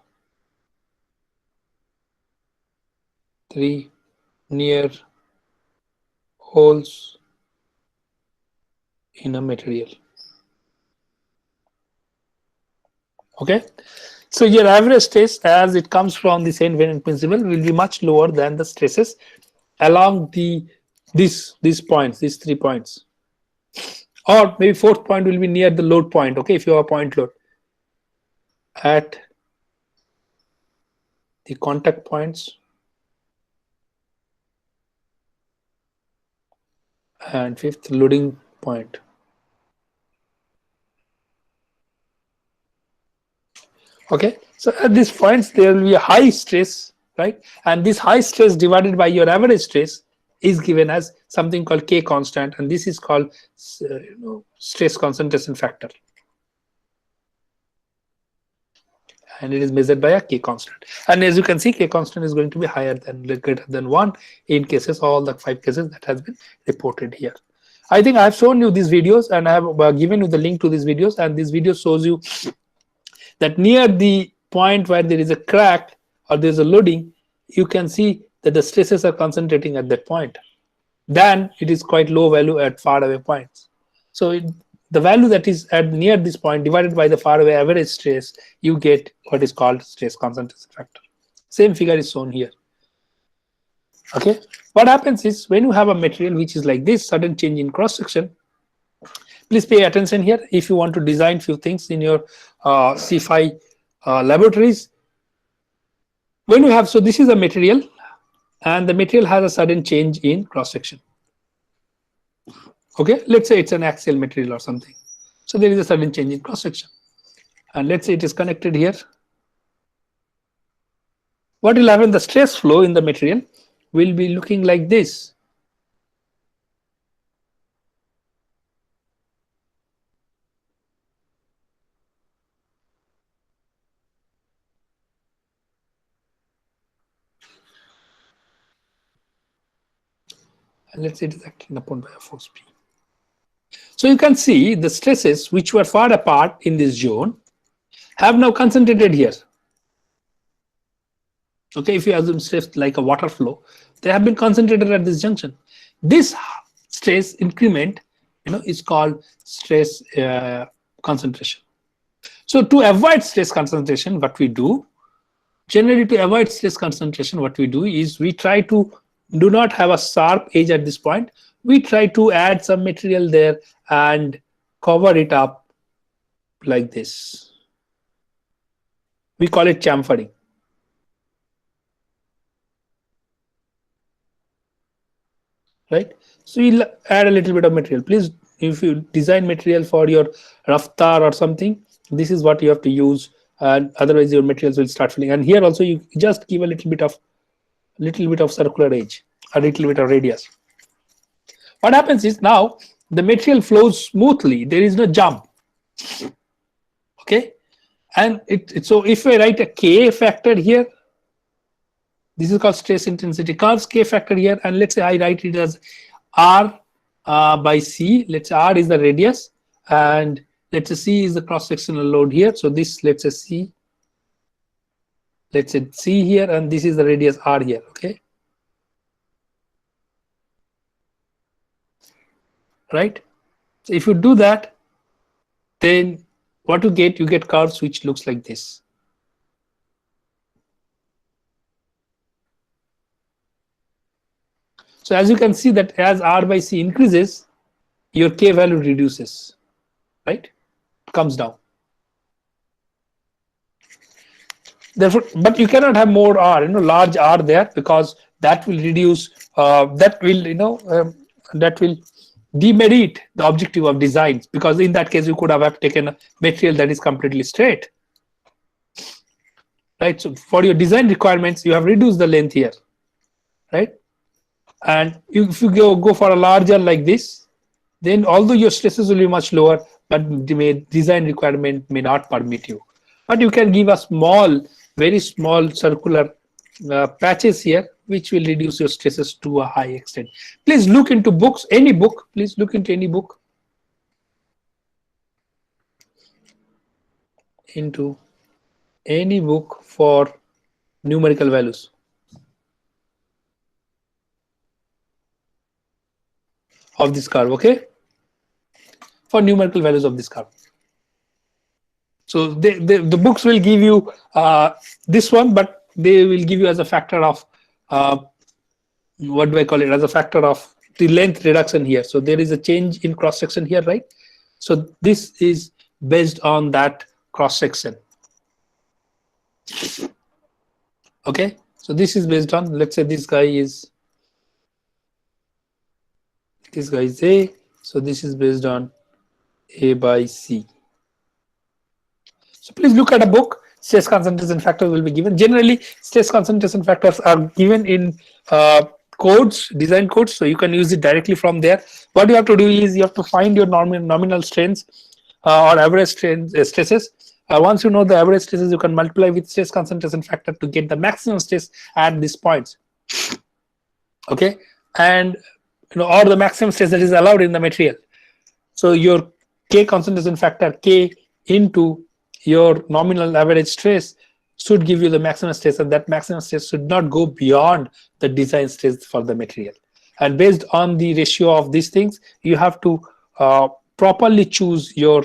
3, near holes. in a material. Okay, so your average stress as it comes from the Saint Venant principle will be much lower than the stresses along these points, these 3 points, or maybe fourth point will be near the load point. Okay, if you have a point load at the contact points, and fifth loading point. Okay, so at these points there will be a high stress, right? And this high stress divided by your average stress is given as something called K constant, and this is called stress concentration factor, and it is measured by a K constant. And as you can see, K constant is going to be higher than greater than 1 in cases, all the 5 cases that has been reported here. I think I have shown you these videos, and I have given you the link to these videos, and this video shows you that near the point where there is a crack or there is a loading, you can see that the stresses are concentrating at that point. Then it is quite low value at far away points. So the value that is at near this point divided by the far away average stress, you get what is called stress concentration factor. Same figure is shown here. Okay, what happens is when you have a material which is like this, sudden change in cross section, please pay attention here. If you want to design few things in your C5 laboratories, when you have, so this is a material and the material has a sudden change in cross section. Okay, let's say it's an axial material or something. So there is a sudden change in cross section, and let's say it is connected here. What will happen? The stress flow in the material will be looking like this. And let's say it is acting upon by a force P. So you can see the stresses which were far apart in this zone have now concentrated here. Okay, if you assume stress like a water flow, they have been concentrated at this junction. This stress increment, is called stress concentration. So to avoid stress concentration, what we do, generally to avoid stress concentration, what we do is we try to do not have a sharp edge at this point. We try to add some material there and cover it up like this. We call it chamfering. Right? So you'll add a little bit of material. Please, if you design material for your raftar or something, this is what you have to use, and otherwise your materials will start filling. And here also you just give a little bit of circular edge, a little bit of radius. What happens is now the material flows smoothly. There is no jump. Okay, and so if I write a K factor here, this is called stress intensity curves, K factor here, and let's say I write it as R by C. Let's say R is the radius, and let's say C is the cross-sectional load here. So this, let's say C, let's say C here, and this is the radius R here. Okay, right? So if you do that, then what you get curves which looks like this. So as you can see that as R by C increases, your K value reduces, right? Comes down. Therefore, but you cannot have more R, large R there, because that will reduce, that will demerit the objective of designs, because in that case you could have taken a material that is completely straight, right? So for your design requirements, you have reduced the length here, right? And if you go for a larger like this, then although your stresses will be much lower, but the design requirement may not permit you. But you can give a small, very small circular patches here, which will reduce your stresses to a high extent. Please look into books, any book, please look into any book. Into any book for numerical values. Of this curve, okay? for numerical values of this carbon. So the books will give you this one, but they will give you as a factor of what do I call it, as a factor of the length reduction here. So there is a change in cross section here, right? So this is based on that cross section. Okay, so this is based on, let's say this guy is A, so this is based on A by C. So please look at a book. Stress concentration factors will be given. Generally, stress concentration factors are given in codes, design codes, so you can use it directly from there. What you have to do is you have to find your nominal strains or average stresses. Once you know the average stresses, you can multiply with stress concentration factor to get the maximum stress at these points. Okay, and or the maximum stress that is allowed in the material. So your K concentration factor, K into your nominal average stress, should give you the maximum stress, and that maximum stress should not go beyond the design stress for the material. And based on the ratio of these things, you have to properly choose your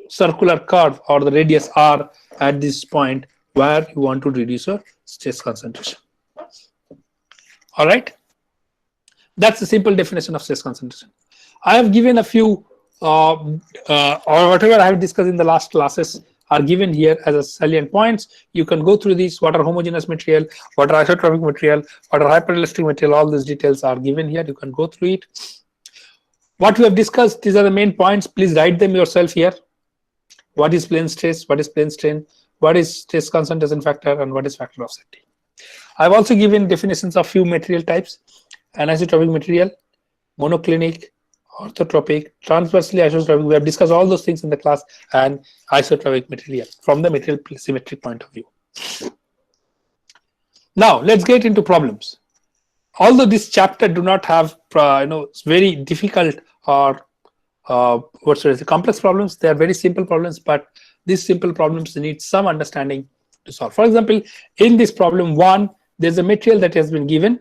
circular curve or the radius R at this point where you want to reduce your stress concentration. All right, that's the simple definition of stress concentration. I have given a few or whatever I have discussed in the last classes are given here as a salient points. You can go through these. What are homogeneous material, what are isotropic material, what are hyperelastic material, all these details are given here. You can go through it. What we have discussed, these are the main points. Please write them yourself here. What is plane stress, what is plane strain, what is stress concentration factor, and what is factor of safety. I've also given definitions of few material types: anisotropic material, monoclinic, orthotropic, transversely isotropic. We have discussed all those things in the class, and isotropic material from the material symmetric point of view. Now let's get into problems. Although this chapter do not have it's very difficult or complex problems, they are very simple problems, but these simple problems need some understanding to solve. For example, in this problem 1, there's a material that has been given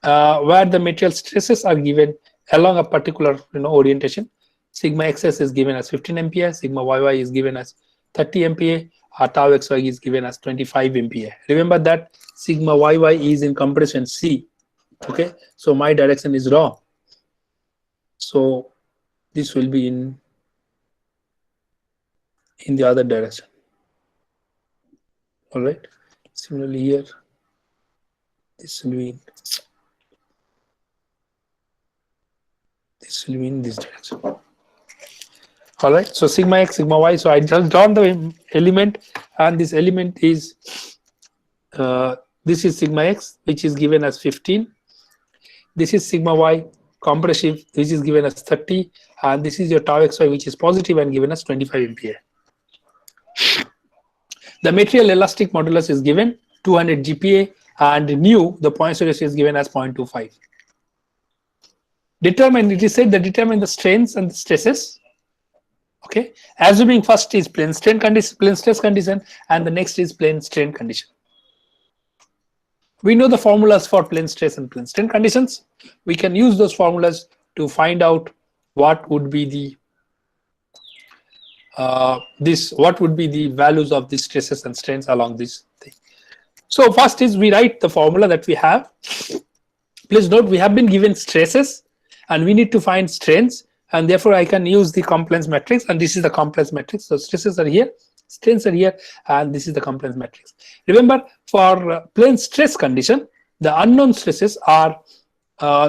where the material stresses are given along a particular orientation. Sigma xs is given as 15 MPa, sigma yy is given as 30 MPa, tau xy is given as 25 MPa. Remember that sigma yy is in compression C. Okay, so my direction is wrong. So this will be in the other direction. All right. Similarly here, this will be in this direction. All right. So sigma x, sigma y. So I just drawn the element, and this element is this is sigma x, which is given as 15. This is sigma y compressive, which is given as 30, and this is your tau xy, which is positive and given as 25 MPa. The material elastic modulus is given 200 GPa, and nu, the Poisson ratio, is given as 0.25. It is said that determine the strains and the stresses. Okay, assuming first is plane stress condition, and the next is plane strain condition. We know the formulas for plane stress and plane strain conditions. We can use those formulas to find out what would be the values of these stresses and strains along this thing. So first is we write the formula that we have. Please note we have been given stresses and we need to find strains, and therefore I can use the compliance matrix, and this is the compliance matrix. So stresses are here, strains are here, and this is the compliance matrix. Remember, for plane stress condition, the unknown stresses are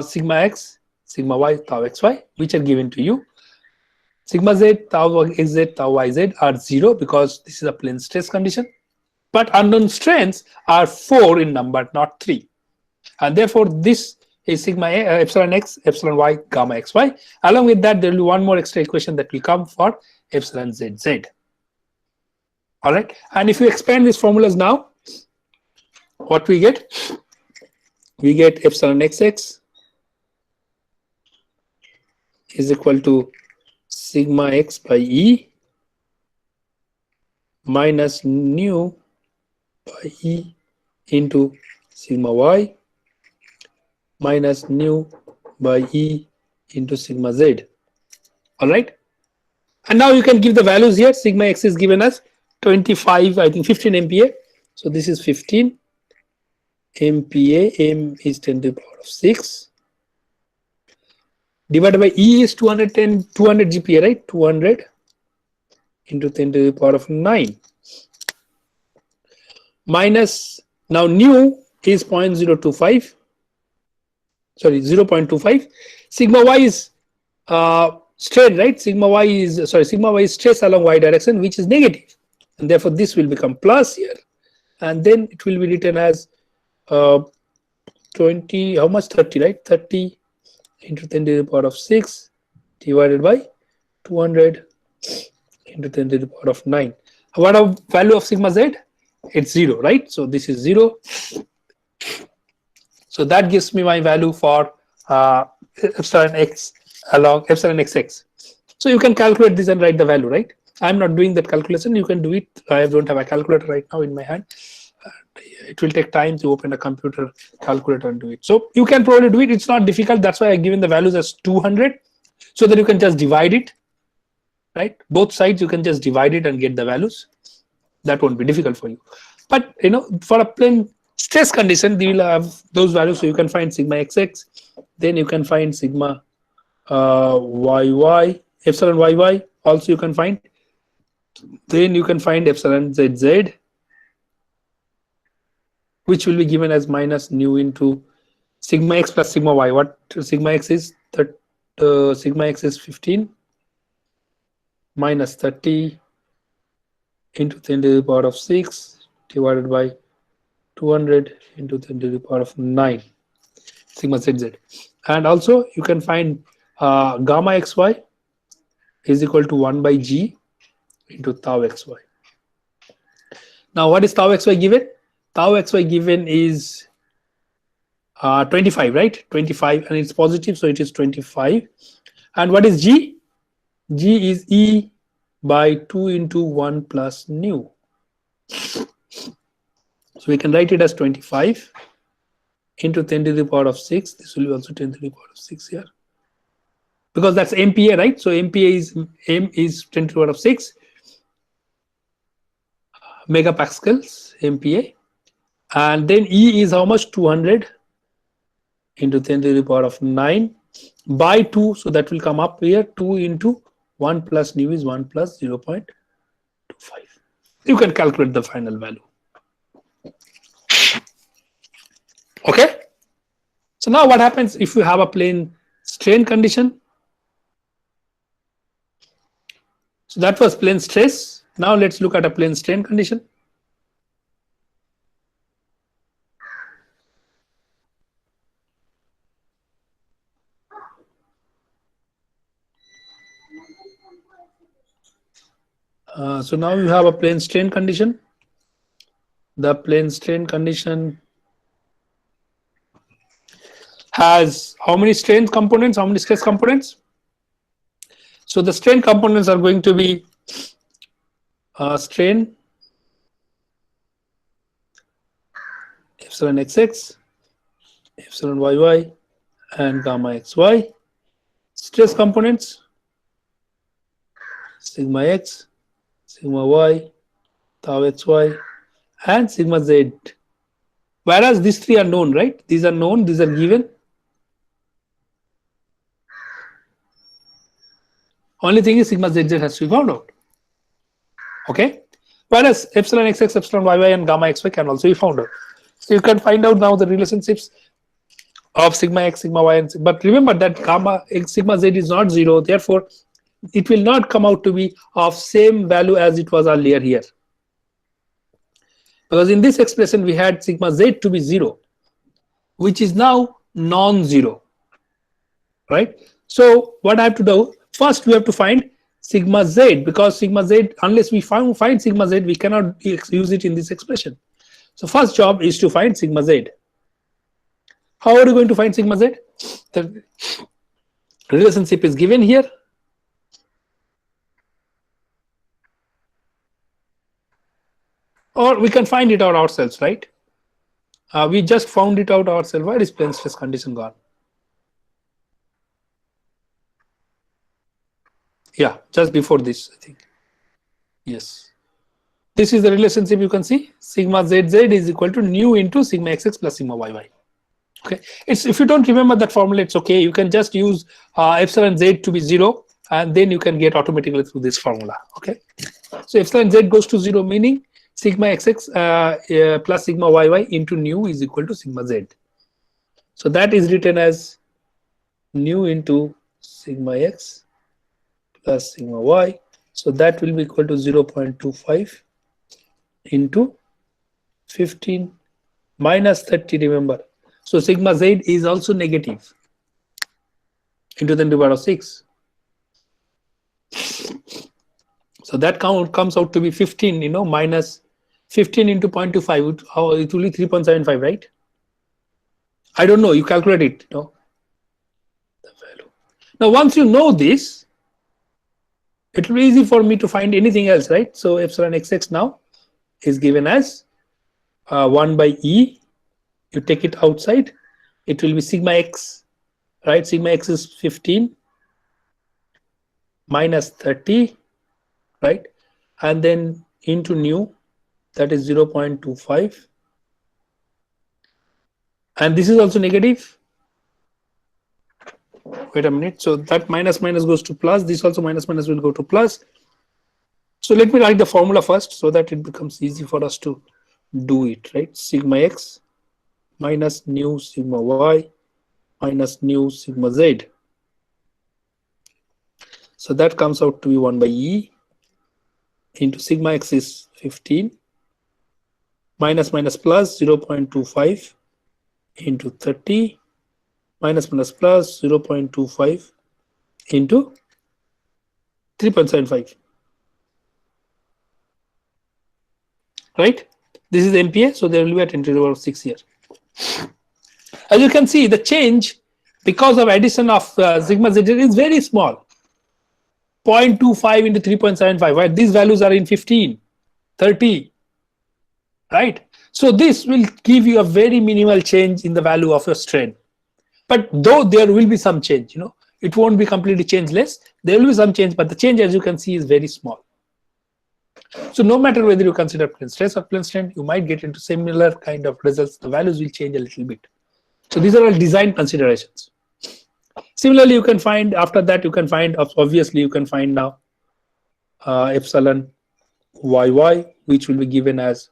sigma x, sigma y, tau xy, which are given to you. Sigma z, tau xz, tau yz are 0 because this is a plane stress condition. But unknown strains are 4 in number, not 3. And therefore, this is sigma epsilon x, epsilon y, gamma xy. Along with that, there will be one more extra equation that will come for epsilon zz. All right. And if you expand these formulas now, what we get? We get epsilon xx is equal to sigma x by E minus nu by E into sigma y minus nu by E into sigma z. All right. And now you can give the values here. Sigma x is given as 25, I think 15 MPa. So this is 15 MPa, m is 10 to the power of 6. Divided by E is 210, 200 GPa, right? 200 into 10 to the power of 9. Minus, now nu is 0.025. Sorry, 0.25. Sigma y is strain, right? Sigma y is stress along y direction, which is negative, and therefore this will become plus here, and then it will be written as 20, how much, 30, right? 30 into 10 to the power of 6 divided by 200 into 10 to the power of 9. What a value of sigma z? It's 0, right? So this is 0. So that gives me my value for epsilon x along epsilon xx. So you can calculate this and write the value, right? I'm not doing that calculation. You can do it. I don't have a calculator right now in my hand. It will take time to open a computer calculator and do it. So you can probably do it. It's not difficult. That's why I've given the values as 200, so that you can just divide it, right? Both sides you can just divide it and get the values. That won't be difficult for you. But you know, for a plain stress condition, you will have those values. So you can find sigma xx, then you can find sigma yy, epsilon yy. Also you can find. Then you can find epsilon zz, which will be given as minus nu into sigma x plus sigma y. What sigma x is? That sigma x is 15 minus 30 into 10 to the power of 6 divided by 200 into 10 to the power of 9 sigma zz. And also you can find gamma xy is equal to 1 by g into tau xy. Now what is tau xy given? Tau xy given is 25, right? 25, and it's positive, so it is 25. And what is g? G is e by 2 into 1 plus nu. So we can write it as 25 into 10 to the power of 6. This will be also 10 to the power of 6 here, because that's MPa, right? So MPa is m is 10 to the power of 6 megapascals MPa, and then E is how much? 200 into 10 to the power of 9 by 2. So that will come up here. 2 into 1 plus nu is 1 plus 0.25. You can calculate the final value. Okay. So now what happens if you have a plane strain condition? So that was plane stress. Now let's look at a plane strain condition. So now you have a plane strain condition. The plane strain condition has how many strain components, how many stress components? So the strain components are going to be strain epsilon xx, epsilon yy, and gamma xy. Stress components sigma x, sigma y, tau xy, and sigma z. Whereas these three are known, right? These are known, these are given. Only thing is sigma zz has to be found out. Okay. Whereas epsilon xx, epsilon yy, and gamma xy can also be found out. So you can find out now the relationships of sigma x, sigma y, and but remember that gamma x, sigma z is not 0. Therefore, it will not come out to be of same value as it was earlier here. Because in this expression we had sigma z to be 0, which is now non-zero, right? So what I have to do, first we have to find sigma z, because sigma z, unless we find sigma z, we cannot use it in this expression. So first job is to find sigma z. How are you going to find sigma z? The relationship is given here. Or we can find it out ourselves, right? We just found it out ourselves. Where is plane stress condition gone? Yeah, just before this, I think. Yes. This is the relationship you can see. Sigma zz is equal to nu into sigma xx plus sigma yy. Okay. It's, if you don't remember that formula, it's okay. You can just use epsilon z to be 0, and then you can get automatically through this formula. Okay. So epsilon z goes to 0, meaning sigma xx plus sigma yy into nu is equal to sigma z. So that is written as nu into sigma x plus sigma y. So that will be equal to 0.25 into 15 minus 30, remember. So sigma z is also negative into 10 to the power of 6. So that count comes out to be 15, minus 15 into 0.25, it will be 3.75, right? I don't know, you calculate it, the value. Now, once you know this, it will be easy for me to find anything else, right? So epsilon xx now is given as 1 by E. You take it outside, it will be sigma x, right? Sigma x is 15 minus 30, right? And then into nu, that is 0.25. And this is also negative. Wait a minute. So that minus minus goes to plus. This also minus minus will go to plus. So let me write the formula first so that it becomes easy for us to do it, right? Sigma x minus nu sigma y minus nu sigma z. So that comes out to be 1 by E into sigma x is 15 minus minus plus 0.25 into 30 minus minus plus 0.25 into 3.75. Right? This is MPa, so there will be a 10 to the power of 6 here. As you can see, the change because of addition of sigma z is very small. 0.25 into 3.75, right? These values are in 15, 30, right? So this will give you a very minimal change in the value of your strain. But though there will be some change, it won't be completely changeless. There will be some change, but the change, as you can see, is very small. So no matter whether you consider plane stress or plane strain, you might get into similar kind of results. The values will change a little bit. So these are all design considerations. Similarly, you can find after that, you can find, obviously, you can find now epsilon yy, which will be given as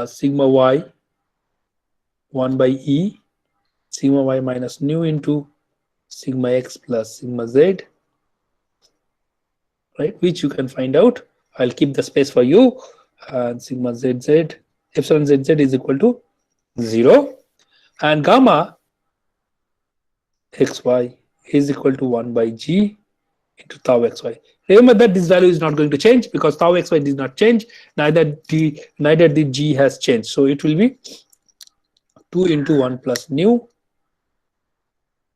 sigma y 1 by E, sigma y minus nu into sigma x plus sigma z, right? Which you can find out. I'll keep the space for you. And sigma zz, epsilon zz is equal to 0, and gamma xy is equal to 1 by G into tau xy. Remember that this value is not going to change because tau xy did not change, neither the G has changed. So it will be 2 into 1 plus nu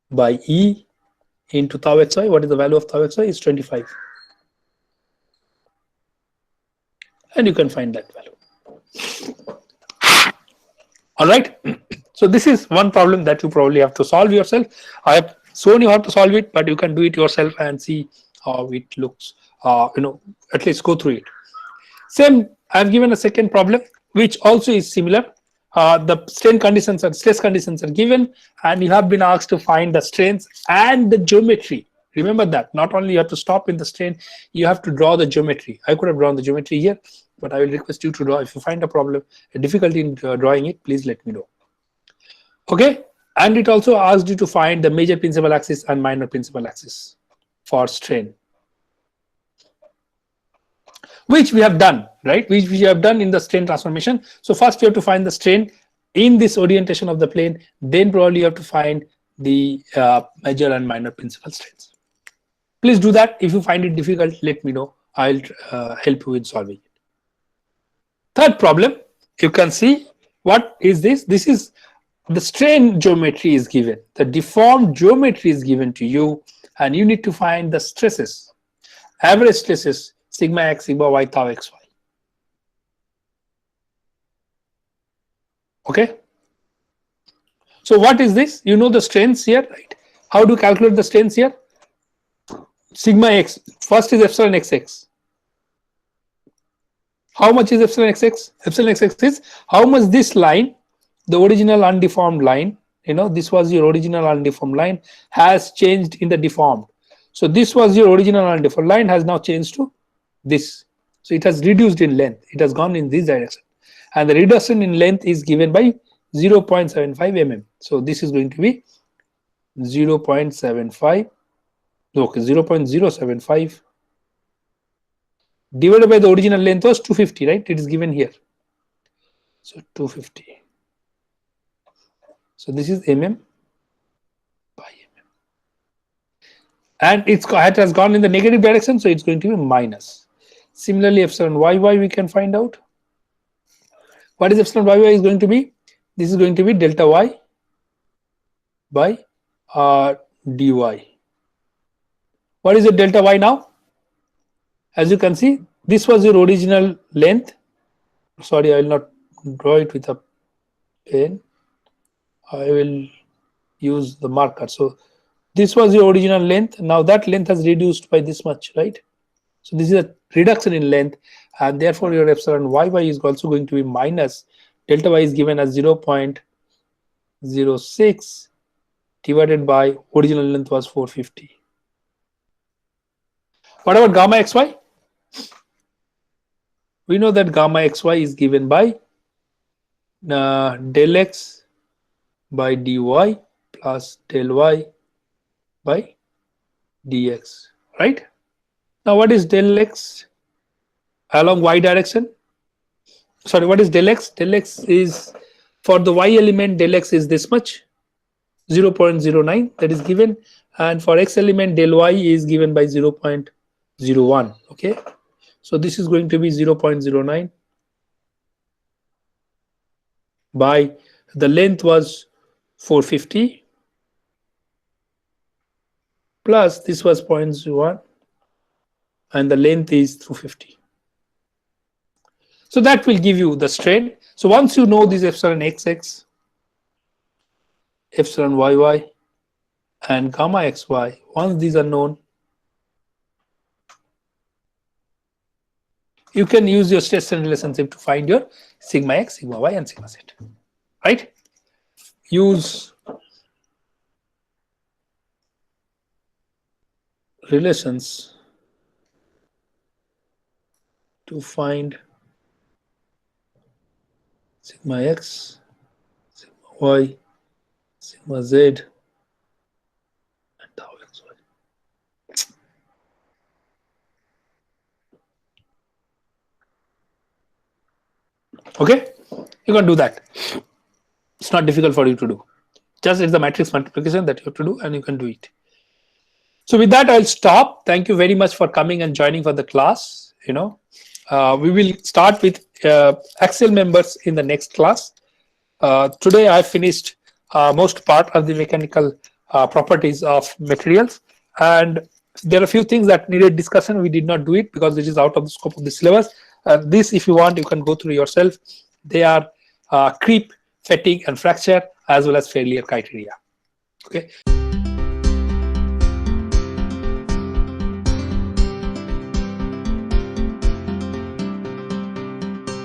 by E into tau xy. What is the value of tau xy? Is 25. And you can find that value. All right. So this is one problem that you probably have to solve yourself. I have shown you how to solve it, but you can do it yourself and see how it looks. At least go through it. Same, I have given a second problem, which also is similar. The strain conditions and stress conditions are given, and you have been asked to find the strains and the geometry. Remember that not only you have to stop in the strain, you have to draw the geometry. I could have drawn the geometry here, but I will request you to draw. If you find a problem, a difficulty in drawing it, please let me know. Okay, and it also asked you to find the major principal axis and minor principal axis for strain, which we have done, right? Which we have done in the strain transformation. So first you have to find the strain in this orientation of the plane, then probably you have to find the major and minor principal strains. Please do that. If you find it difficult, let me know. I'll help you in solving it. Third problem, you can see what is this? This is the strain geometry is given. The deformed geometry is given to you, and you need to find the stresses, average stresses, sigma x, sigma y, tau xy. Okay. So what is this? You know the strains here, right? How do you calculate the strains here? sigma x. First is epsilon xx. How much is epsilon xx? Epsilon xx is how much this line, the original undeformed line, this was your original undeformed line, has changed in the deformed. So this was your original undeformed line, has now changed to this. So it has reduced in length. It has gone in this direction. And the reduction in length is given by 0.75 mm. So this is going to be 0.75, okay, 0.075 divided by the original length was 250, right? It is given here. So 250. So this is mm by mm. And it has gone in the negative direction, so it's going to be minus. Similarly, epsilon yy we can find out. What is epsilon yy is going to be? This is going to be delta y by dy. What is the delta y now? As you can see, this was your original length. Sorry, I will not draw it with a pen. I will use the marker. So this was your original length. Now that length has reduced by this much, right? So this is a reduction in length, and therefore your epsilon yy is also going to be minus. Delta y is given as 0.06 divided by original length was 450. What about gamma xy? We know that gamma xy is given by del x by dy plus del y by dx, right? Now what is del x along y direction? Sorry, what is del x? Del x is, for the y element, del x is this much, 0.09, that is given, and for x element del y is given by 0.01. okay, so this is going to be 0.09 by the length was 450 plus this was 0.01 and the length is 250. So that will give you the strain. So once you know this epsilon xx, epsilon yy, and gamma xy, once these are known, you can use your stress strain relationship to find your sigma x, sigma y, and sigma z, right? Use relations to find sigma x, sigma y, sigma z, and tau xy. Okay, you can do that. It's not difficult for you to do. Just it's the matrix multiplication that you have to do, and you can do it. So with that, I'll stop. Thank you very much for coming and joining for the class. We will start with axial members in the next class. Today I finished most part of the mechanical properties of materials, and there are a few things that needed discussion. We did not do it because it is out of the scope of the syllabus. This, if you want, you can go through yourself. They are creep, fatigue, and fracture, as well as failure criteria. Okay.